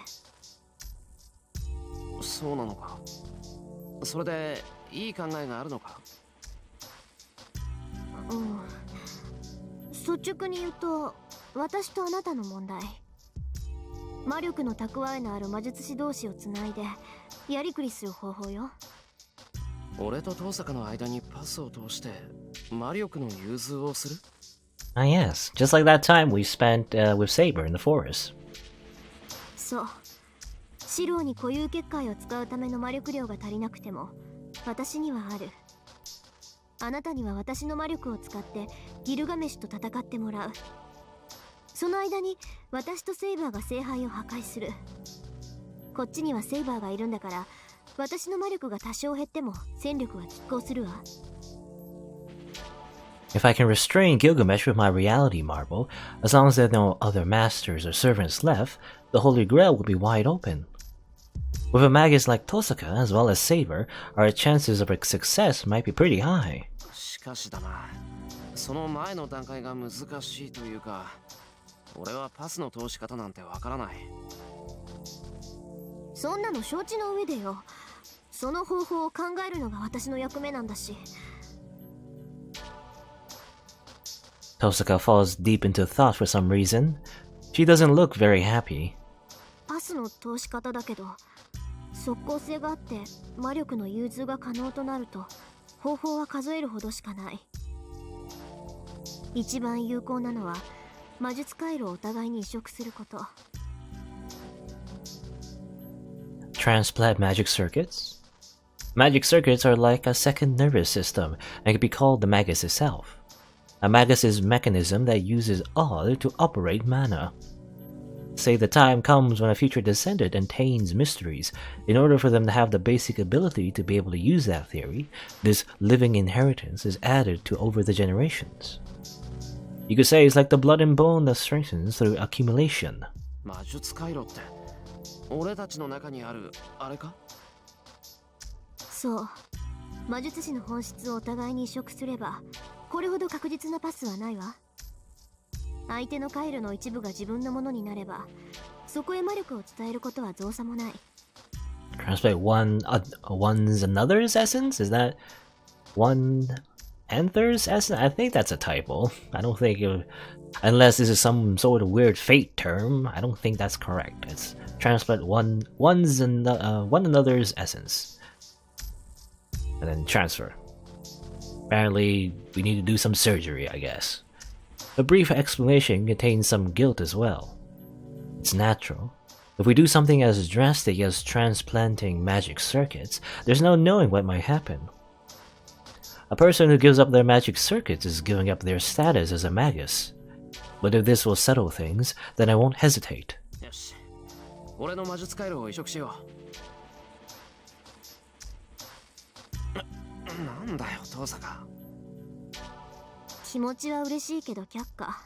そうなのか。それでいい考えがあるのか？率直に言うと私とあなたの問題、魔力の蓄えのある魔術師同士をつないでやりくりする方法よ。俺と遠坂の間にパスを通して魔力の融通をする？ Ah yes, just like that time we spent with Saber in the forest. そう、シローに固有結界を使うための魔力量が足りなくても私にはある。あなたには私の魔力を使ってギルガメシュと戦ってもらう。その間に私とセイバーが聖杯を破壊する。こっちにはセイバーがいるんだから、私の魔力が多少減っても戦力は拮抗するわ。If I can restrain Gilgamesh with my reality marble, as long as there are no other masters or servants left, the Holy Grail will be wide open. With a magus like Tosaka as well as Saber, our chances of success might be pretty high. しかしだな、その前の段階が難しいというか、俺はパスの通し方なんてわからない。そんなの承知の上でよ。その方法を考えるのが私の役目なんだし。Tosaka falls deep into thought for some reason. She doesn't look very happy. パスの通し方だけど、即効性があって魔力の融通が可能となると方法は数えるほどしかない。一番有効なのは魔術回路をお互いに移植すること。Transplant magic circuits? Magic circuits are like a second nervous system and can be called the magus itself. A magus is a mechanism that uses odd to operate mana. Say the time comes when a future descendant attains mysteries. In order for them to have the basic ability to be able to use that theory, this living inheritance is added to over the generations. You could say it's like the blood and bone that strengthens through accumulation. 魔術回路って俺たちの中にあるあれか？そう、魔術師の本質をお互いに移植すればこれほど確実なパスはないわ。相手の回路の一部が自分のものになれば、そこへ魔力を伝えることは造作もない。Translate one's another's essence? Is that one another's essence? I think that's a typo. I don't think unless this is some sort of weird fate term, I don't think that's correct. It's translate one another's essence. And then transfer. Apparently, we need to do some surgery, I guess. The brief explanation contains some guilt as well. It's natural. If we do something as drastic as transplanting magic circuits, there's no knowing what might happen. A person who gives up their magic circuits is giving up their status as a magus. But if this will settle things, then I won't hesitate. よし、俺の魔術回路を移植しよう。なんだよ遠坂。気持ちは嬉しいけど却下。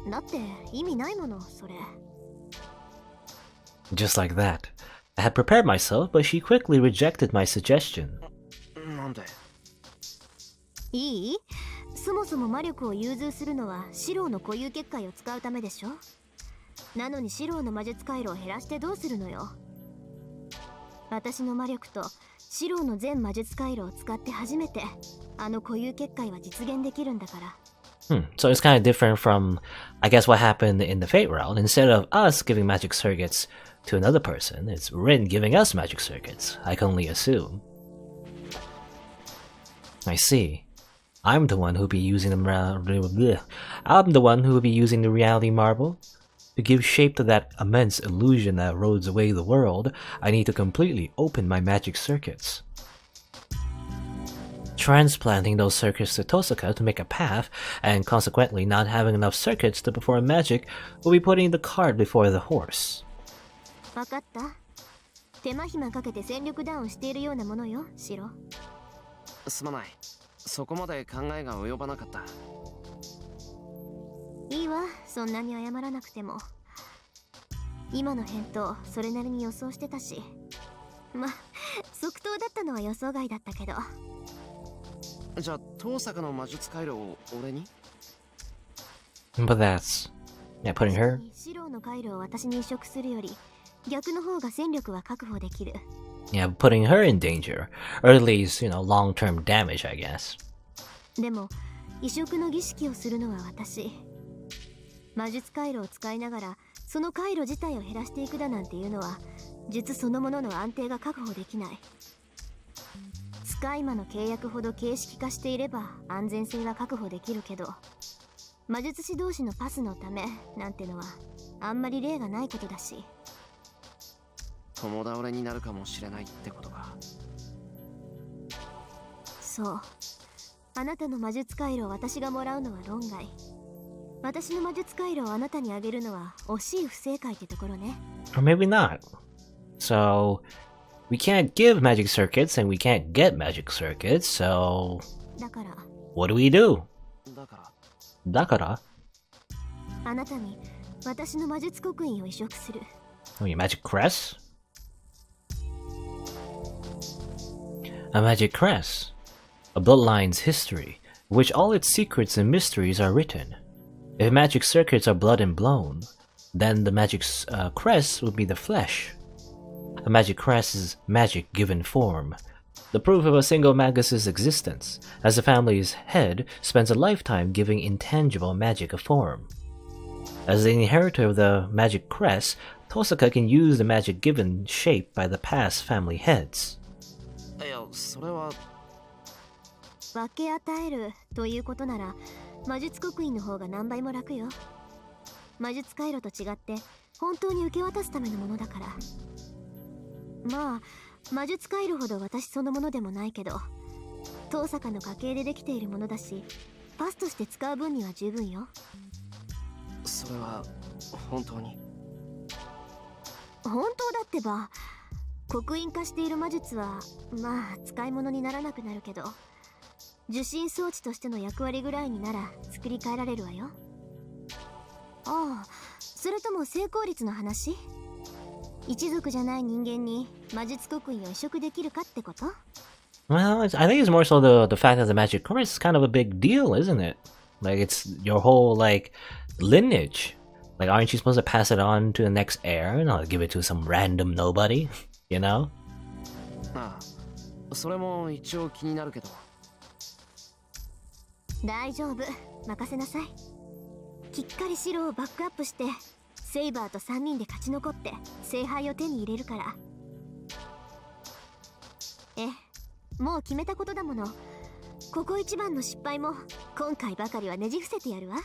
だって意味ないもの、それ。Just like that. I had prepared myself, but she quickly rejected my suggestion. なんで？いい？そもそも魔力を融通するのはシローの固有結界を使うためでしょ。なのにシローの魔術回路を減らしてどうするのよ。私の魔力とシローの全魔術回路を使って初めてあの固有結界は実現できるんだから。So it's kind of different from, I guess, what happened in the Fate round. Instead of us giving magic circuits to another person, it's Rin giving us magic circuits. I can only assume. I see. I'm the one who'll be using the reality marble. To give shape to that immense illusion that erodes away the world, I need to completely open my magic circuits. Transplanting those circuits to Tosaka to make a path, and consequently not having enough circuits to perform magic, will be putting the cart before the horse. わかった。手間暇かけて戦力ダウンしているようなものよ、シロ。すまない。そこまで考えが及ばなかった。いいわ、そんなに謝らなくても。今の返答、それなりに予想してたし。ま、即答だったのは予想外だったけど。じゃあ、遠坂の魔術回路を俺に？ But that's... yeah, putting her... シローの回路を私に移植するより、逆の方が戦力は確保できる。Yeah, putting her in danger. Or at least, long-term damage, I guess. でも、移植の儀式をするのは私。魔術回路を使いながら、その回路自体を減らしていくだなんていうのは、術そのものの安定が確保できない。使い魔の契約ほど形式化していれば安全性は確保できるけど、魔術師同士のパスのためなんてのはあんまり例がないことだし。共倒れになるかもしれないってことか。そう。あなたの魔術回路を私がもらうのは論外。私の魔術回路をあなたにあげるのは惜しい不正解ってところね。Or maybe not. So, we can't give magic circuits and we can't get magic circuits, so... だから。What do we do? だから。あなたに私の魔術刻印を移植する。Oh, your magic crest? A magic crest. A bloodline's history, in which all its secrets and mysteries are written. If magic circuits are blood and blown, then the magic crest would be the flesh. A magic crest is magic given form, the proof of a single magus's existence, as the family's head spends a lifetime giving intangible magic a form. As the inheritor of the magic crest, Tosaka can use the magic given shape by the past family heads. いや、それは。分け与えるということなら、魔術刻印の方が何倍も楽よ。魔術回路と違って本当に受け渡すためのものだから。まあ魔術回路ほど私そのものでもないけど、遠坂の家系でできているものだし、パスとして使う分には十分よ。それは本当に。本当だってば。刻印化している魔術はまあ使い物にならなくなるけど、受信装置としての役割ぐらいになら作り変えられるわよ。ああ、それとも成功率の話？一族じゃない人間に魔術刻印を移植できるかってこと？ Well, I think it's more so the fact that the magic crest is kind of a big deal, isn't it? Like, it's your whole, lineage. Like, aren't you supposed to pass it on to the next heir and not give it to some random nobody? You know? ああ、それも一応気になるけど。大丈夫、任せなさい。きっかり白をバックアップしてセイバーと3人で勝ち残って聖杯を手に入れるから。もう決めたことだもの。ここ一番の失敗も今回ばかりはねじ伏せてやるわ。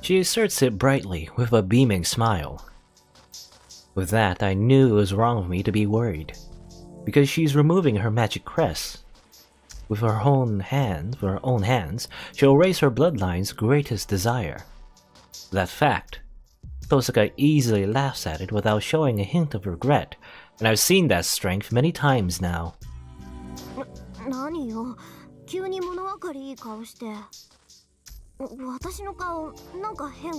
She asserts it brightly, with a beaming smile. With that, I knew it was wrong of me to be worried, because she's removing her magic crest. With her own hands, she'll erase her bloodline's greatest desire. That fact, Tosaka easily laughs at it without showing a hint of regret, and I've seen that strength many times now. 何よ、急に物分かりいい顔して。私の顔なんか変？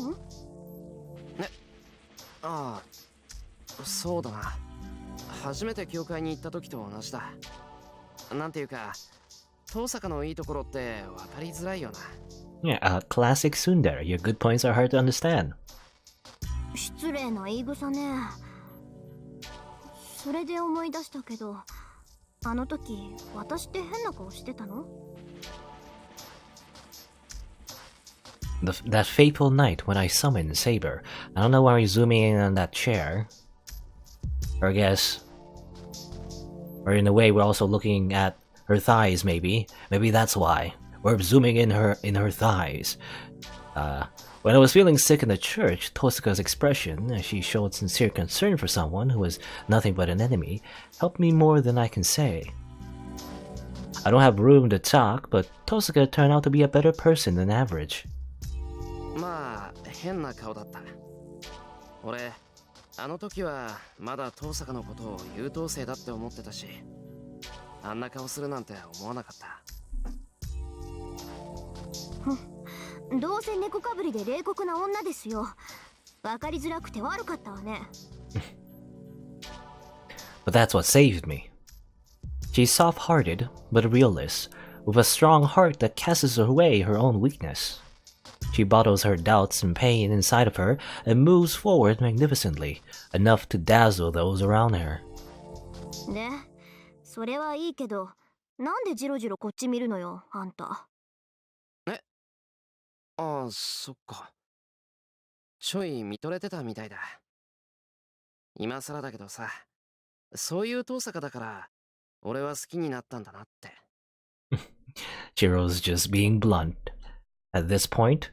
ああ、そうだな。初めて教会に行った時と同じだ。なんていうか、遠坂のいいところって分かりづらいよな。Yeah, classic tsundere. Your good points are hard to understand. 失礼な言い草ね。それで思い出したけど、あの時私って変な顔してたの？ That fateful night when I summoned Saber. I don't know why you're zooming in on that chair. Or I guess... Or in a way we're also looking at her thighs, maybe. Maybe that's why. We're zooming in her thighs. When I was feeling sick in the church, Tosuka's expression, as she showed sincere concern for someone who was nothing but an enemy, helped me more than I can say. I don't have room to talk, but Tosuka turned out to be a better person than average. まあ変な顔だった。俺あの時はまだ遠坂のことを優等生だって思ってたし、あんな顔するなんて思わなかった。どうせ猫かぶりで冷酷な女ですよ。わかりづらくて悪かったわね。But that's what saved me. She's soft-hearted, but a realist, with a strong heart that casts away her own weakness. She bottles her doubts and pain inside of her and moves forward magnificently, enough to dazzle those around her. ね、それはいいけど、なんでジロジロこっち見るのよ、あんた。え、ああ、そっか。ちょい見とれてたみたいだ。今更だけどさ、そういう遠坂だから、俺は好きになったんだなって。Jiro's just being blunt. At this point,